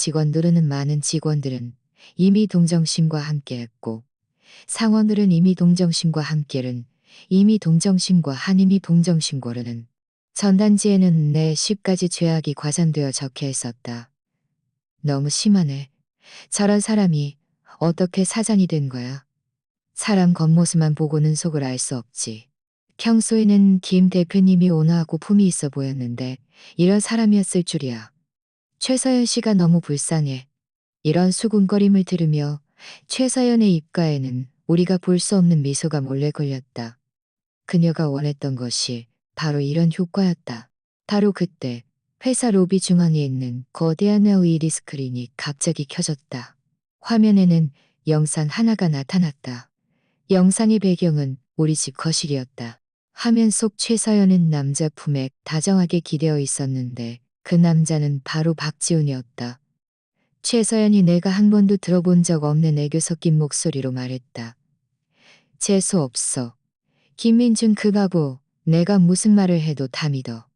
직원들은 이미 동정심과 함께했고 상원들은 이미 동정심과 함께는 이미 동정심과 한이미 동정심고르는 전단지에는 내 10가지 죄악이 과장되어 적혀 있었다. 너무 심하네. 저런 사람이 어떻게 사장이 된 거야? 사람 겉모습만 보고는 속을 알 수 없지. 평소에는 김 대표님이 온화하고 품이 있어 보였는데 이런 사람이었을 줄이야. 최서연 씨가 너무 불쌍해. 이런 수군거림을 들으며 최서연의 입가에는 우리가 볼 수 없는 미소가 몰래 걸렸다. 그녀가 원했던 것이 바로 이런 효과였다. 바로 그때 회사 로비 중앙에 있는 거대한 LED 스크린이 갑자기 켜졌다. 화면에는 영상 하나가 나타났다. 영상의 배경은 우리 집 거실이었다. 화면 속 최서연은 남자 품에 다정하게 기대어 있었는데 그 남자는 바로 박지훈이었다. 최서연이 내가 한 번도 들어본 적 없는 애교 섞인 목소리로 말했다. 재수 없어. 김민준 그 바보, 내가 무슨 말을 해도 다 믿어.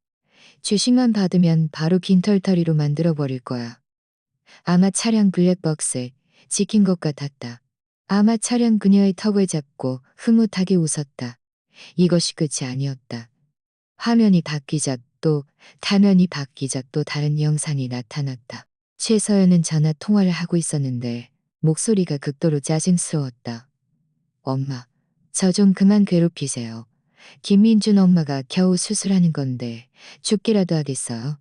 주식만 받으면 바로 빈털터리로 만들어버릴 거야. 아마 차량 블랙박스에 찍힌 것 같았다. 아마 차량 그녀의 턱을 잡고 흐뭇하게 웃었다. 이것이 끝이 아니었다. 화면이 바뀌자 또 화면이 바뀌자 또 다른 영상이 나타났다. 최서연은 전화 통화를 하고 있었는데 목소리가 극도로 짜증스러웠다. 엄마, 저 좀 그만 괴롭히세요. 김민준 엄마가 겨우 수술하는 건데 죽기라도 하겠어요.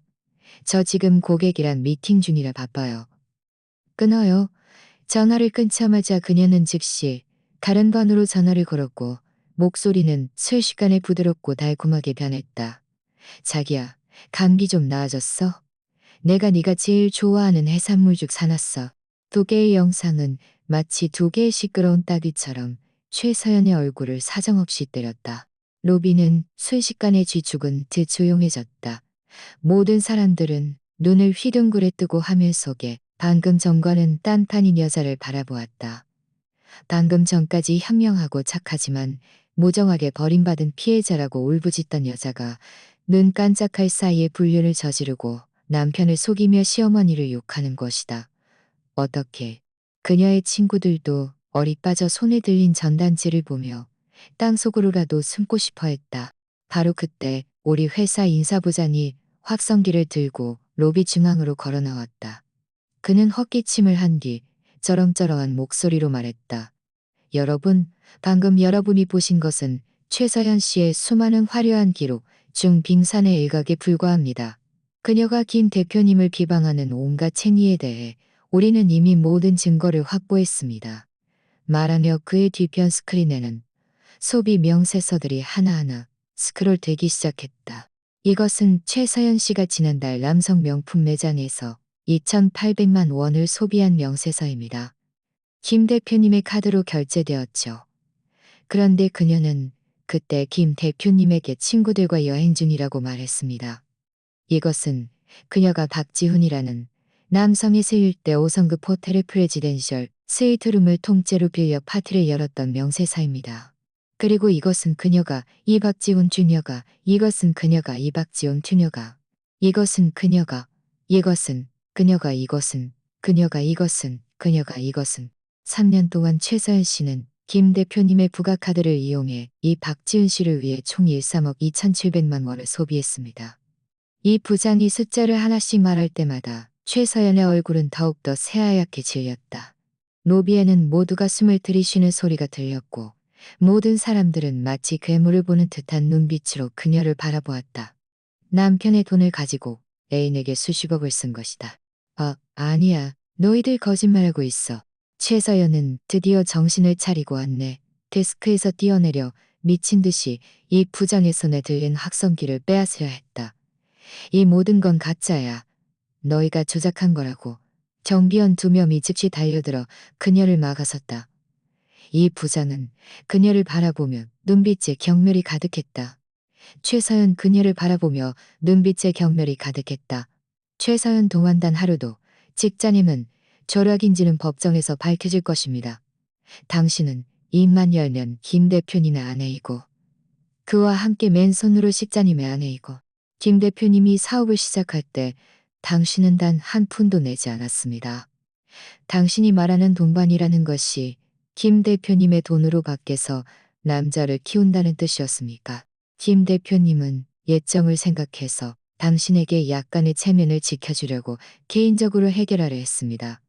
저 지금 고객이랑 미팅 중이라 바빠요. 끊어요. 전화를 끊자마자 그녀는 즉시 다른 번호로 전화를 걸었고 목소리는 순식간에 부드럽고 달콤하게 변했다. 자기야, 감기 좀 나아졌어? 내가 네가 제일 좋아하는 해산물죽 사놨어. 두 개의 영상은 마치 두 개의 시끄러운 따귀처럼 최서연의 얼굴을 사정없이 때렸다. 로비는 순식간에 쥐죽은 듯 조용해졌다. 모든 사람들은 눈을 휘둥그레 뜨고 화면 속에 방금 전과는 딴판인 여자를 바라보았다. 방금 전까지 현명하고 착하지만 무정하게 버림받은 피해자라고 울부짖던 여자가 눈 깜짝할 사이에 불륜을 저지르고 남편을 속이며 시어머니를 욕하는 것이다. 어떻게 그녀의 친구들도 얼이 빠져 손에 들린 전단지를 보며 땅속으로라도 숨고 싶어 했다. 바로 그때 우리 회사 인사부장이 확성기를 들고 로비 중앙으로 걸어 나왔다. 그는 헛기침을 한 뒤 쩌렁쩌렁한 목소리로 말했다. 여러분, 방금 여러분이 보신 것은 최서연 씨의 수많은 화려한 기록 중 빙산의 일각에 불과합니다. 그녀가 김 대표님을 비방하는 온갖 책리에 대해 우리는 이미 모든 증거를 확보했습니다. 말하며 그의 뒤편 스크린에는 소비 명세서들이 하나하나 스크롤되기 시작했다. 이것은 최서연 씨가 지난달 남성 명품 매장에서 2,800만 원을 소비한 명세서입니다. 김 대표님의 카드로 결제되었죠. 그런데 그녀는 그때 김 대표님에게 친구들과 여행 중이라고 말했습니다. 이것은 그녀가 박지훈이라는 남성의 세일대 5성급 호텔의 프레지덴셜 스위트룸을 통째로 빌려 파티를 열었던 명세서입니다. 그리고 이것은 그녀가 이 박지훈 주녀가 이것은 그녀가 이 박지훈 주녀가 이것은 그녀가 이것은 그녀가 이것은 그녀가 이것은 그녀가 이것은 3년 동안 최서연 씨는 김 대표님의 부가카드를 이용해 이 박지훈 씨를 위해 총 13억 2,700만 원을 소비했습니다. 이 부장이 숫자를 하나씩 말할 때마다 최서연의 얼굴은 더욱더 새하얗게 질렸다. 로비에는 모두가 숨을 들이쉬는 소리가 들렸고 모든 사람들은 마치 괴물을 보는 듯한 눈빛으로 그녀를 바라보았다. 남편의 돈을 가지고 애인에게 수십억을 쓴 것이다. 아니야. 너희들 거짓말하고 있어. 최서연은 드디어 정신을 차리고 왔네. 데스크에서 뛰어내려 미친 듯이 이 부장의 손에 들린 확성기를 빼앗으려 했다. 이 모든 건 가짜야. 너희가 조작한 거라고. 경비원 2명이 즉시 달려들어 그녀를 막아섰다. 이 부장은 그녀를 바라보며 눈빛에 경멸이 가득했다. 최서연 그녀를 바라보며 눈빛에 경멸이 가득했다. 최서연 동안단 하루도 직장임은 조락인지는 법정에서 밝혀질 것입니다. 당신은 입만 열면 김 대표님의 아내이고 그와 함께 맨손으로 식자님의 아내이고 김 대표님이 사업을 시작할 때 당신은 단 한 푼도 내지 않았습니다. 당신이 말하는 동반이라는 것이 김 대표님의 돈으로 밖에서 남자를 키운다는 뜻이었습니까? 김 대표님은 예정을 생각해서 당신에게 약간의 체면을 지켜주려고 개인적으로 해결하려 했습니다.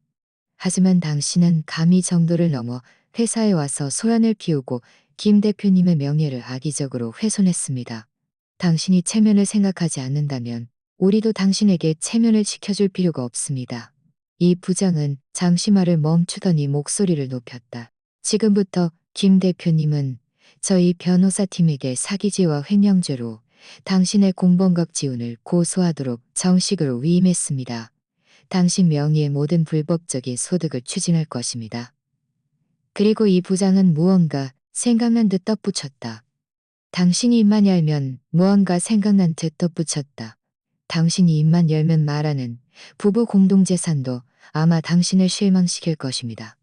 하지만 당신은 감히 정도를 넘어 회사에 와서 소란을 피우고 김 대표님의 명예를 악의적으로 훼손했습니다. 당신이 체면을 생각하지 않는다면 우리도 당신에게 체면을 지켜줄 필요가 없습니다. 이 부장은 잠시 말을 멈추더니 목소리를 높였다. 지금부터 김 대표님은 저희 변호사팀에게 사기죄와 횡령죄로 당신의 공범각 지훈을 고소하도록 정식으로 위임했습니다. 당신 명의의 모든 불법적인 소득을 추징할 것입니다. 그리고 이 부장은 무언가 생각난 듯 덧붙였다. 당신이 입만 열면 무언가 생각난 듯 덧붙였다. 당신이 입만 열면 말하는 부부 공동재산도 아마 당신을 실망시킬 것입니다.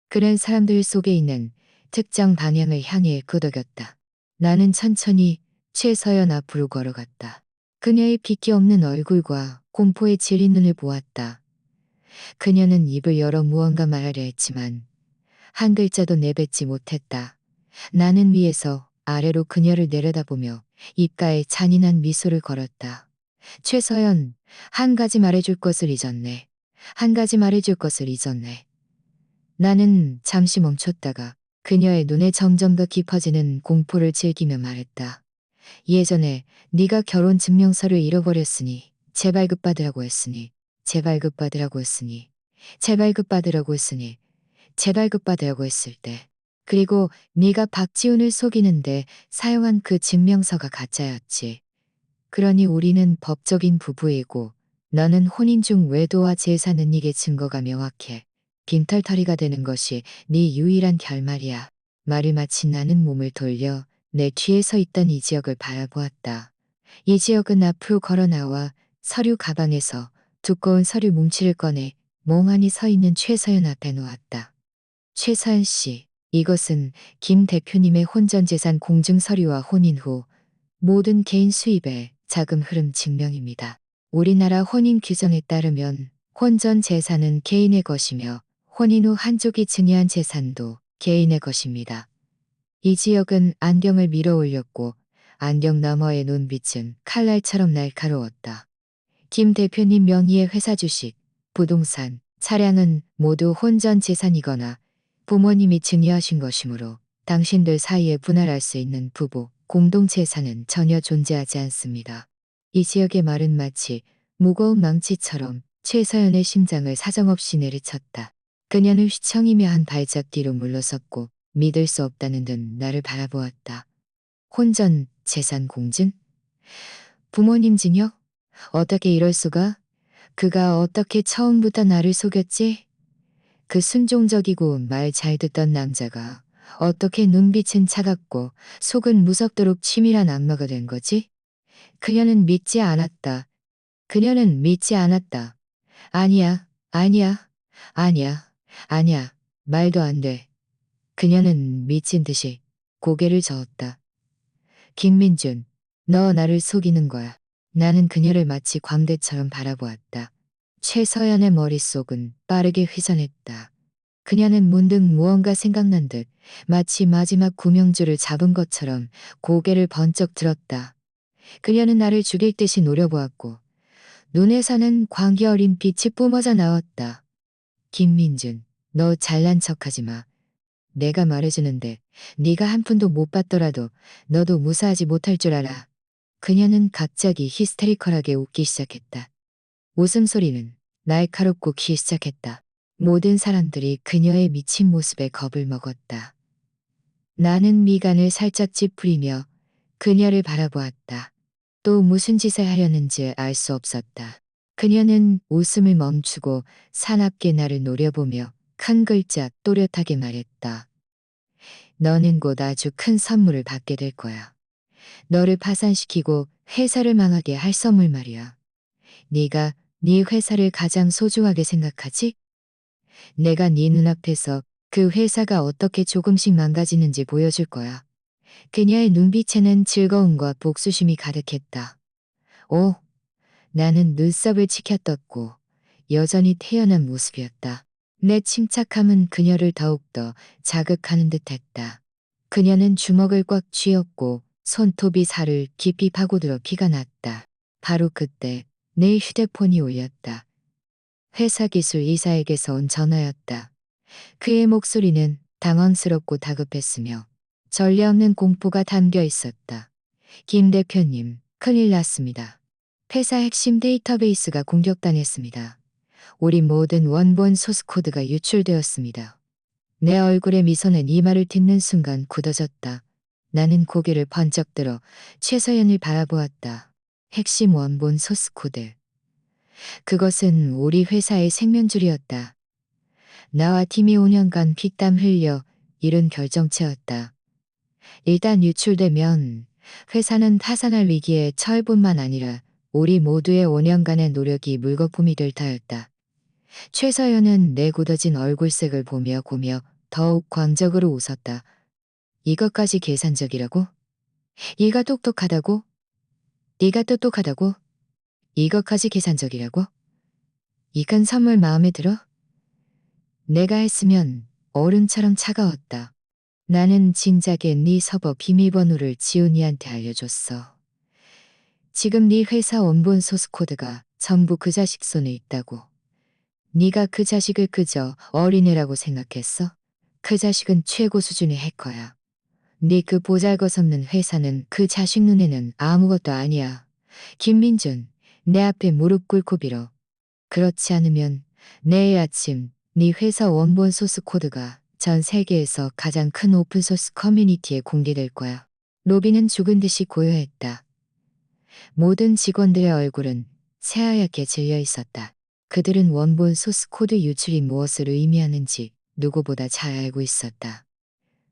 그런 사람들 속에 있는 특정 방향을 향해 끄덕였다. 나는 천천히 최서연 앞으로 걸어갔다. 그녀의 빗기 없는 얼굴과 공포에 질린 눈을 보았다. 그녀는 입을 열어 무언가 말하려 했지만 한 글자도 내뱉지 못했다. 나는 위에서 아래로 그녀를 내려다보며 입가에 잔인한 미소를 걸었다. 최서연, 한 가지 말해줄 것을 잊었네. 한 가지 말해줄 것을 잊었네. 나는 잠시 멈췄다가 그녀의 눈에 점점 더 깊어지는 공포를 즐기며 말했다. 예전에 네가 결혼 증명서를 잃어버렸으니 재발급받으라고 했으니 재발급받으라고 했으니 재발급받으라고 했으니 재발급받으라고 했을 때 그리고 네가 박지훈을 속이는데 사용한 그 증명서가 가짜였지. 그러니 우리는 법적인 부부이고 너는 혼인 중 외도와 재산은 네게 증거가 명확해. 빈털터리가 되는 것이 네 유일한 결말이야. 말을 마친 나는 몸을 돌려 내 뒤에 서 있던 이 지역을 바라보았다. 이 지역은 앞으로 걸어 나와 서류 가방에서 두꺼운 서류 뭉치를 꺼내 멍하니 서 있는 최서연 앞에 놓았다. 최서연 씨, 이것은 김 대표님의 혼전재산 공증 서류와 혼인 후 모든 개인 수입의 자금 흐름 증명입니다. 우리나라 혼인 규정에 따르면 혼전 재산은 개인의 것이며 혼인 후 한쪽이 증여한 재산도 개인의 것입니다. 이 지역은 안경을 밀어 올렸고 안경 너머의 눈빛은 칼날처럼 날카로웠다. 김 대표님 명의의 회사 주식, 부동산, 차량은 모두 혼전 재산이거나 부모님이 증여하신 것이므로 당신들 사이에 분할할 수 있는 부부, 공동재산은 전혀 존재하지 않습니다. 이 지역의 말은 마치 무거운 망치처럼 최서연의 심장을 사정없이 내리쳤다. 그녀는 휘청이며 한 발짝 뒤로 물러섰고 믿을 수 없다는 듯 나를 바라보았다. 혼전, 재산 공증? 부모님 증여? 어떻게 이럴 수가? 그가 어떻게 처음부터 나를 속였지? 그 순종적이고 말 잘 듣던 남자가 어떻게 눈빛은 차갑고 속은 무섭도록 치밀한 악마가 된 거지? 그녀는 믿지 않았다. 그녀는 믿지 않았다. 아니야, 아니야, 아니야, 아니야. 말도 안 돼. 그녀는 미친 듯이 고개를 저었다. 김민준, 너 나를 속이는 거야. 나는 그녀를 마치 광대처럼 바라보았다. 최서연의 머릿속은 빠르게 휘전했다. 그녀는 문득 무언가 생각난 듯 마치 마지막 구명줄을 잡은 것처럼 고개를 번쩍 들었다. 그녀는 나를 죽일 듯이 노려보았고 눈에서는 광기 어린 빛이 뿜어져 나왔다. 김민준, 너 잘난 척하지 마. 내가 말해주는데 네가 한 푼도 못 받더라도 너도 무사하지 못할 줄 알아. 그녀는 갑자기 히스테리컬하게 웃기 시작했다. 웃음소리는 날카롭고 기 시작했다. 모든 사람들이 그녀의 미친 모습에 겁을 먹었다. 나는 미간을 살짝 찌푸리며 그녀를 바라보았다. 또 무슨 짓을 하려는지 알 수 없었다. 그녀는 웃음을 멈추고 사납게 나를 노려보며 큰 글자 또렷하게 말했다. 너는 곧 아주 큰 선물을 받게 될 거야. 너를 파산시키고 회사를 망하게 할 선물 말이야. 네가 네 회사를 가장 소중하게 생각하지? 내가 네 눈앞에서 그 회사가 어떻게 조금씩 망가지는지 보여줄 거야. 그녀의 눈빛에는 즐거움과 복수심이 가득했다. 오, 나는 눈썹을 치켜떴고 여전히 태연한 모습이었다. 내 침착함은 그녀를 더욱더 자극하는 듯했다. 그녀는 주먹을 꽉 쥐었고 손톱이 살을 깊이 파고들어 피가 났다. 바로 그때 내 휴대폰이 울렸다. 회사 기술 이사에게서 온 전화였다. 그의 목소리는 당황스럽고 다급했으며 전례 없는 공포가 담겨 있었다. 김 대표님, 큰일 났습니다. 회사 핵심 데이터베이스가 공격당했습니다. 우리 모든 원본 소스 코드가 유출되었습니다. 내 얼굴의 미소는 이 말을 듣는 순간 굳어졌다. 나는 고개를 번쩍 들어 최서연을 바라보았다. 핵심 원본 소스 코드. 그것은 우리 회사의 생명줄이었다. 나와 팀이 5년간 피땀 흘려 이룬 결정체였다. 일단 유출되면 회사는 파산할 위기에 처할 뿐만 아니라 우리 모두의 5년간의 노력이 물거품이 될 터였다. 최서연은 내 굳어진 얼굴색을 보며 더욱 광적으로 웃었다. 이것까지 계산적이라고? 네가 똑똑하다고? 네가 똑똑하다고? 이것까지 계산적이라고? 이 큰 선물 마음에 들어? 내가 했으면 얼음처럼 차가웠다. 나는 진작에 네 서버 비밀번호를 지훈이한테 알려줬어. 지금 네 회사 원본 소스 코드가 전부 그 자식 손에 있다고. 네가 그 자식을 그저 어린애라고 생각했어? 그 자식은 최고 수준의 해커야. 네 그 보잘것없는 회사는 그 자식 눈에는 아무것도 아니야. 김민준, 내 앞에 무릎 꿇고 빌어. 그렇지 않으면 내일 아침 네 회사 원본 소스 코드가 전 세계에서 가장 큰 오픈소스 커뮤니티에 공개될 거야. 로비는 죽은 듯이 고요했다. 모든 직원들의 얼굴은 새하얗게 질려 있었다. 그들은 원본 소스 코드 유출이 무엇을 의미하는지 누구보다 잘 알고 있었다.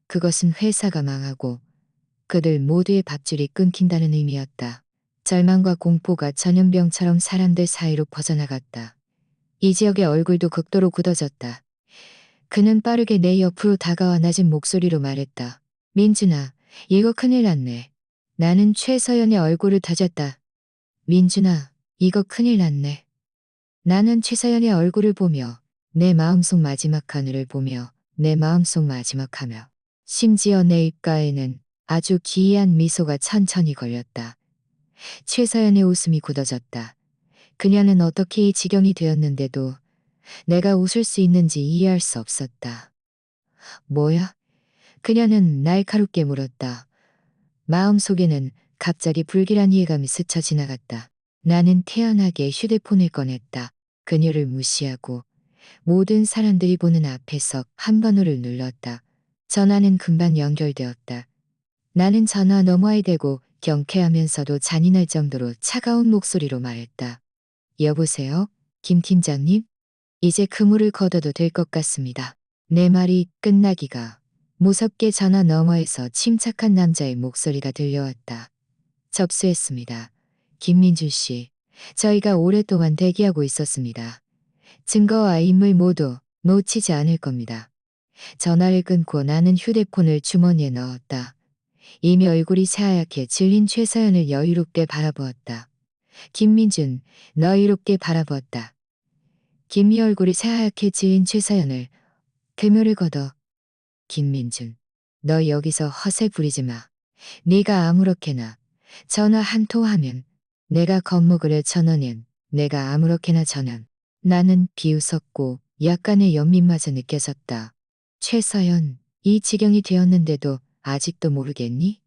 그것은 회사가 망하고 그들 모두의 밥줄이 끊긴다는 의미였다. 절망과 공포가 전염병처럼 사람들 사이로 퍼져나갔다. 이지혁의 얼굴도 극도로 굳어졌다. 그는 빠르게 내 옆으로 다가와 낮은 목소리로 말했다. 민준아, 이거 큰일 났네. 나는 최서연의 얼굴을 다졌다. 민준아, 이거 큰일 났네. 나는 최서연의 얼굴을 보며 내 마음속 마지막 하늘을 보며 내 마음속 마지막 하며 심지어 내 입가에는 아주 기이한 미소가 천천히 걸렸다. 최서연의 웃음이 굳어졌다. 그녀는 어떻게 이 지경이 되었는데도 내가 웃을 수 있는지 이해할 수 없었다. 뭐야? 그녀는 날카롭게 물었다. 마음속에는 갑자기 불길한 이해감이 스쳐 지나갔다. 나는 태연하게 휴대폰을 꺼냈다. 그녀를 무시하고 모든 사람들이 보는 앞에서 한 번호를 눌렀다. 전화는 금방 연결되었다. 나는 전화 너머에 대고 경쾌하면서도 잔인할 정도로 차가운 목소리로 말했다. 여보세요? 김 팀장님? 이제 그물을 걷어도 될 것 같습니다. 내 말이 끝나기가 무섭게 전화 너머에서 침착한 남자의 목소리가 들려왔다. 접수했습니다. 김민준 씨, 저희가 오랫동안 대기하고 있었습니다. 증거와 인물 모두 놓치지 않을 겁니다. 전화를 끊고 나는 휴대폰을 주머니에 넣었다. 이미 얼굴이 새하얗게 질린 최서연을 여유롭게 바라보았다. 김민준, 너희롭게 바라보았다. 김미 얼굴이 새하얗게 질린 최서연을 그물을 걷어. 김민준, 너 여기서 허세 부리지 마. 네가 아무렇게나 전화 한 통하면 내가 겁먹으려 전화는 내가 아무렇게나 전화. 나는 비웃었고 약간의 연민마저 느껴졌다. 최서연, 이 지경이 되었는데도 아직도 모르겠니?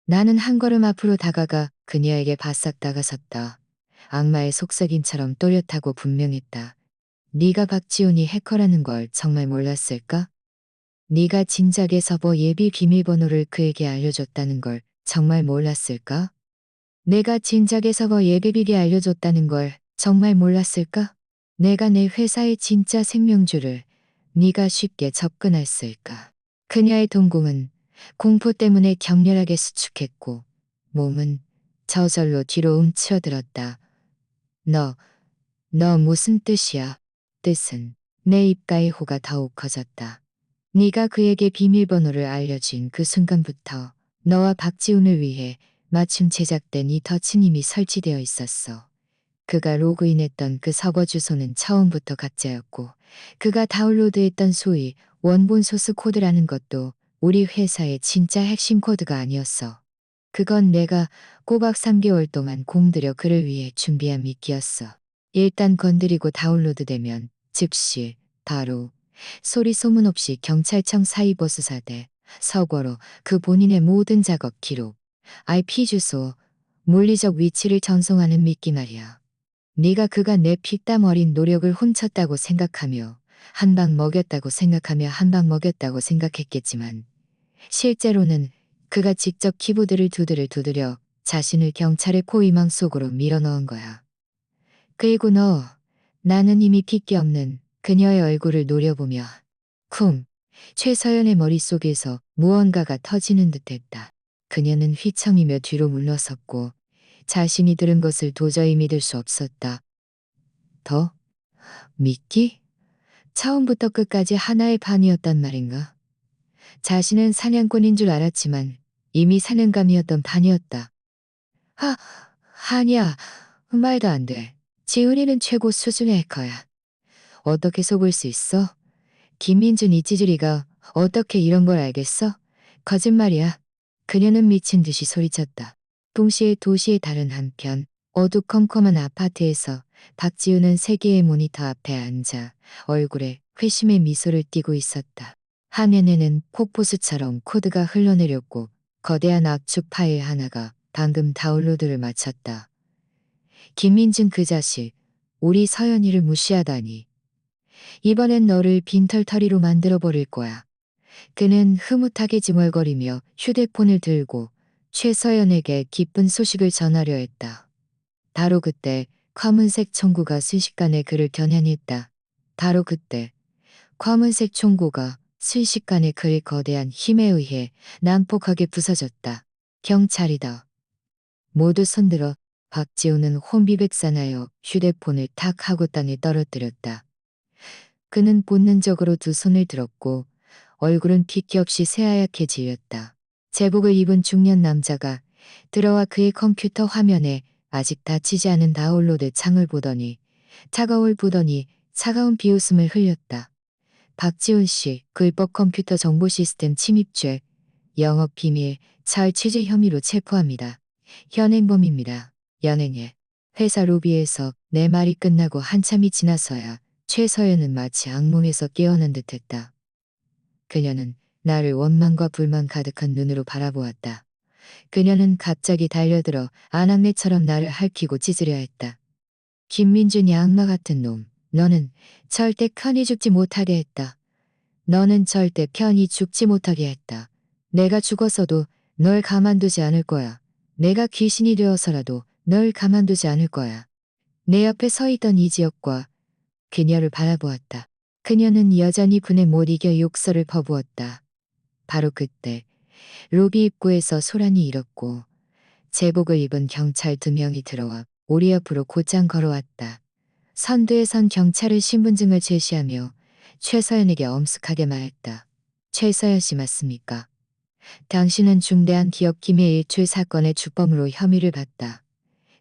나는 한 걸음 앞으로 다가가 그녀에게 바싹 다가섰다. 악마의 속삭임처럼 또렷하고 분명했다. 네가 박지훈이 해커라는 걸 정말 몰랐을까? 네가 진작에 서버 예비 비밀번호를 그에게 알려줬다는 걸 정말 몰랐을까? 내가 진작에 서버 예비비게 알려줬다는 걸 정말 몰랐을까? 내가 내 회사의 진짜 생명줄을 네가 쉽게 접근했을까? 그녀의 동공은 공포 때문에 격렬하게 수축했고 몸은 저절로 뒤로 움츠러들었다. 너, 너 무슨 뜻이야? 뜻은 내 입가의 호가 더욱 커졌다. 네가 그에게 비밀번호를 알려준 그 순간부터 너와 박지훈을 위해 맞춤 제작된 이 덫은 이미 설치되어 있었어. 그가 로그인했던 그 서버 주소는 처음부터 가짜였고 그가 다운로드했던 소위 원본 소스 코드라는 것도 우리 회사의 진짜 핵심 코드가 아니었어. 그건 내가 꼬박 3개월 동안 공들여 그를 위해 준비한 미끼였어. 일단 건드리고 다운로드되면 즉시 바로 소리 소문 없이 경찰청 사이버 수사대 서거로 그 본인의 모든 작업 기록, IP 주소, 물리적 위치를 전송하는 미끼 말이야. 네가 그가 내 피땀 어린 노력을 훔쳤다고 생각하며 한 방 먹였다고 생각하며 한 방 먹였다고 생각했겠지만 실제로는 그가 직접 키보드를 두드려 자신을 경찰의 포위망 속으로 밀어넣은 거야. 그리고 나는 이미 핏기 없는 그녀의 얼굴을 노려보며 쿵, 최서연의 머릿속에서 무언가가 터지는 듯했다. 그녀는 휘청이며 뒤로 물러섰고 자신이 들은 것을 도저히 믿을 수 없었다. 더? 미끼? 처음부터 끝까지 하나의 반이었단 말인가? 자신은 사냥꾼인 줄 알았지만 이미 사냥감이었던 반이었다. 하, 아니야. 말도 안 돼. 지훈이는 최고 수준의 해커야. 어떻게 속을 수 있어? 김민준 이 찌질이가 어떻게 이런 걸 알겠어? 거짓말이야. 그녀는 미친 듯이 소리쳤다. 동시에 도시의 다른 한편 어두컴컴한 아파트에서 박지우는 세 개의 모니터 앞에 앉아 얼굴에 회심의 미소를 띠고 있었다. 화면에는 폭포수처럼 코드가 흘러내렸고 거대한 압축 파일 하나가 방금 다운로드를 마쳤다. 김민준 그 자식, 우리 서연이를 무시하다니. 이번엔 너를 빈털터리로 만들어버릴 거야. 그는 흐뭇하게 중얼거리며 휴대폰을 들고 최서연에게 기쁜 소식을 전하려 했다. 바로 그때 검은색 총구가 순식간에 그를 겨냥했다. 바로 그때 검은색 총구가 순식간에 그의 거대한 힘에 의해 난폭하게 부서졌다. 경찰이다. 모두 손들어. 박지우는 혼비백산하여 휴대폰을 탁 하고 땅에 떨어뜨렸다. 그는 본능적으로 두 손을 들었고 얼굴은 핏기 없이 새하얗게 질렸다. 제복을 입은 중년 남자가 들어와 그의 컴퓨터 화면에 아직 닫히지 않은 다운로드 창을 보더니 차가운 비웃음을 흘렸다. 박지훈 씨, 불법 컴퓨터 정보 시스템 침입죄, 영업 비밀, 잘 취재 혐의로 체포합니다. 현행범입니다. 연행해. 회사 로비에서 내 말이 끝나고 한참이 지나서야 최서연은 마치 악몽에서 깨어난 듯했다. 그녀는 나를 원망과 불만 가득한 눈으로 바라보았다. 그녀는 갑자기 달려들어 아낙네처럼 나를 핥히고 찢으려 했다. 김민준이 악마 같은 놈, 너는 절대 편히 죽지 못하게 했다. 너는 절대 편히 죽지 못하게 했다. 내가 죽어서도 널 가만두지 않을 거야. 내가 귀신이 되어서라도 널 가만두지 않을 거야. 내 옆에 서 있던 이지혁과 그녀를 바라보았다. 그녀는 여전히 분에 못 이겨 욕설을 퍼부었다. 바로 그때 로비 입구에서 소란이 일었고 제복을 입은 경찰 2명이 들어와 우리 옆으로 곧장 걸어왔다. 선두에 선 경찰은 신분증을 제시하며 최서연에게 엄숙하게 말했다. 최서연 씨 맞습니까? 당신은 중대한 기업 기밀 일출 사건의 주범으로 혐의를 받다.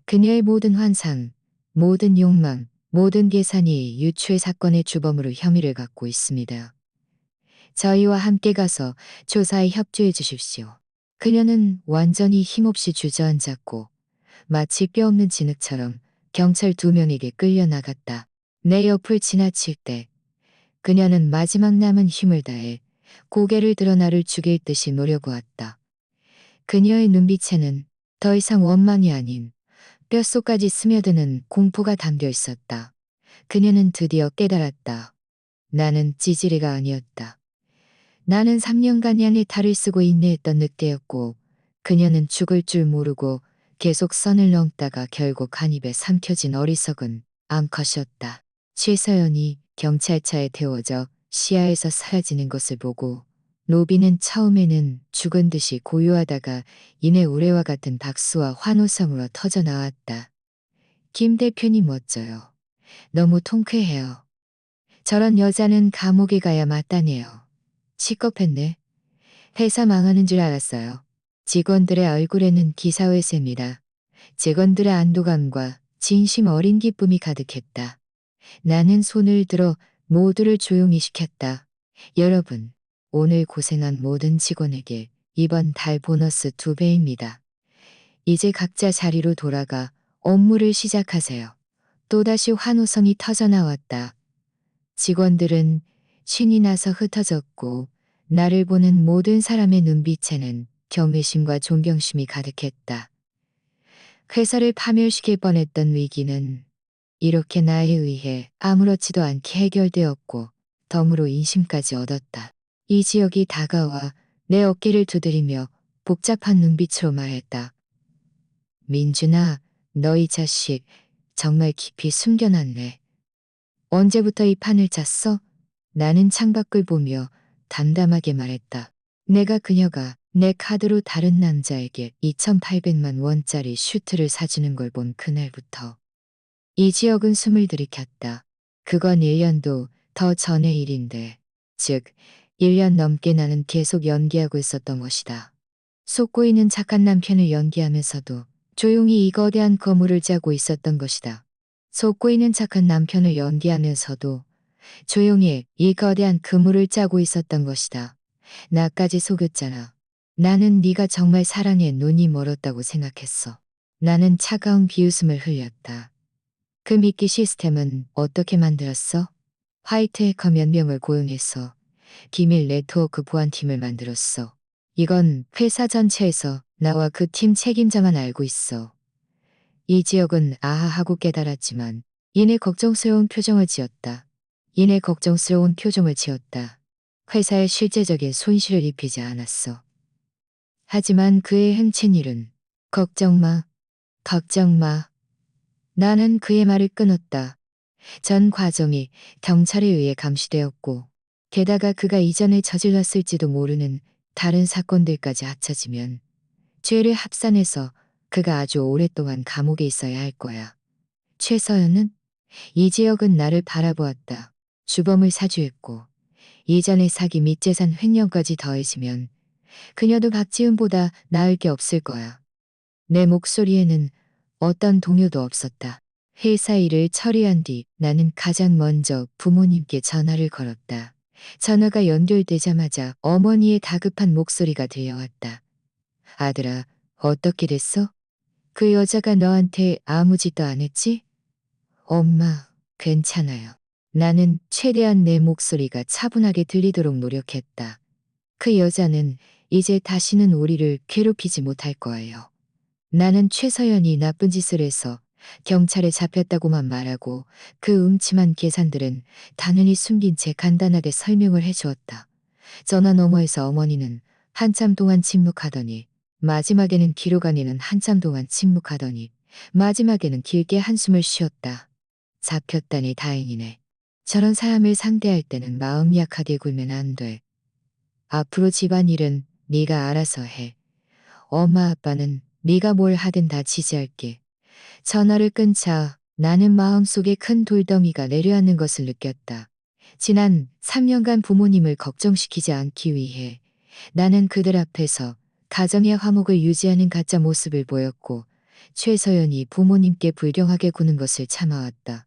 그녀의 모든 환상, 모든 욕망, 모든 계산이 유추의 사건의 주범으로 혐의를 갖고 있습니다. 저희와 함께 가서 조사에 협조해 주십시오. 그녀는 완전히 힘없이 주저앉았고 마치 뼈없는 진흙처럼 경찰 2명에게 끌려나갔다. 내 옆을 지나칠 때 그녀는 마지막 남은 힘을 다해 고개를 들어 나를 죽일 듯이 노려고 왔다. 그녀의 눈빛에는 더 이상 원망이 아닌 뼛속까지 스며드는 공포가 담겨 있었다. 그녀는 드디어 깨달았다. 나는 찌질이가 아니었다. 나는 3년간 양의 탈을 쓰고 인내했던 늑대였고 그녀는 죽을 줄 모르고 계속 선을 넘다가 결국 한 입에 삼켜진 어리석은 암컷이었다. 최서연이 경찰차에 태워져 시야에서 사라지는 것을 보고 노비는 처음에는 죽은 듯이 고요하다가 이내 우레와 같은 박수와 환호성으로 터져 나왔다. 김 대표님 멋져요. 너무 통쾌해요. 저런 여자는 감옥에 가야 마땅해요. 시겁했네. 회사 망하는 줄 알았어요. 직원들의 얼굴에는 기사회생이라 직원들의 안도감과 진심 어린 기쁨이 가득했다. 나는 손을 들어 모두를 조용히 시켰다. 여러분, 오늘 고생한 모든 직원에게 이번 달 보너스 2배입니다. 이제 각자 자리로 돌아가 업무를 시작하세요. 또다시 환호성이 터져나왔다. 직원들은 신이 나서 흩어졌고 나를 보는 모든 사람의 눈빛에는 경외심과 존경심이 가득했다. 회사를 파멸시킬 뻔했던 위기는 이렇게 나에 의해 아무렇지도 않게 해결되었고 덤으로 인심까지 얻었다. 이 지역이 다가와 내 어깨를 두드리며 복잡한 눈빛으로 말했다. 민준아, 너희 자식 정말 깊이 숨겨놨네. 언제부터 이 판을 짰어? 나는 창밖을 보며 담담하게 말했다. 내가 그녀가 내 카드로 다른 남자에게 2,800만 원짜리 슈트를 사주는 걸 본 그날부터. 이 지역은 숨을 들이켰다. 그건 1년도 더 전의 일인데, 즉 1년 넘게 나는 계속 연기하고 있었던 것이다. 속고이는 착한 남편을 연기하면서도 조용히 이 거대한 거물을 짜고 있었던 것이다. 속고이는 착한 남편을 연기하면서도 조용히 이 거대한 그물을 짜고 있었던 것이다. 나까지 속였잖아. 나는 네가 정말 사랑에 눈이 멀었다고 생각했어. 나는 차가운 비웃음을 흘렸다. 그 미끼 시스템은 어떻게 만들었어? 화이트 해커 몇 명을 고용해서 기밀 네트워크 보안팀을 만들었어. 이건 회사 전체에서 나와 그 팀 책임자만 알고 있어. 이 지역은 아하 하고 깨달았지만 이내 걱정스러운 표정을 지었다. 이내 걱정스러운 표정을 지었다. 회사에 실제적인 손실을 입히지 않았어. 하지만 그의 행친 일은 걱정 마, 걱정 마. 나는 그의 말을 끊었다. 전 과정이 경찰에 의해 감시되었고 게다가 그가 이전에 저질렀을지도 모르는 다른 사건들까지 합쳐지면 죄를 합산해서 그가 아주 오랫동안 감옥에 있어야 할 거야. 최서연은 이 지역은 나를 바라보았다. 주범을 사주했고 이전의 사기 및 재산 횡령까지 더해지면 그녀도 박지은보다 나을 게 없을 거야. 내 목소리에는 어떤 동요도 없었다. 회사 일을 처리한 뒤 나는 가장 먼저 부모님께 전화를 걸었다. 전화가 연결되자마자 어머니의 다급한 목소리가 들려왔다. 아들아, 어떻게 됐어? 그 여자가 너한테 아무 짓도 안 했지? 엄마, 괜찮아요. 나는 최대한 내 목소리가 차분하게 들리도록 노력했다. 그 여자는 이제 다시는 우리를 괴롭히지 못할 거예요. 나는 최서연이 나쁜 짓을 해서 경찰에 잡혔다고만 말하고 그 음침한 계산들은 당연히 숨긴 채 간단하게 설명을 해주었다. 전화 너머에서 어머니는 한참 동안 침묵하더니 마지막에는 기록안에는 한참 동안 침묵하더니 마지막에는 길게 한숨을 쉬었다. 잡혔다니 다행이네. 저런 사람을 상대할 때는 마음 약하게 굴면 안 돼. 앞으로 집안일은 네가 알아서 해. 엄마 아빠는 네가 뭘 하든 다 지지할게. 전화를 끊자 나는 마음속에 큰 돌덩이가 내려앉는 것을 느꼈다. 지난 3년간 부모님을 걱정시키지 않기 위해 나는 그들 앞에서 가정의 화목을 유지하는 가짜 모습을 보였고 최서연이 부모님께 불경하게 구는 것을 참아왔다.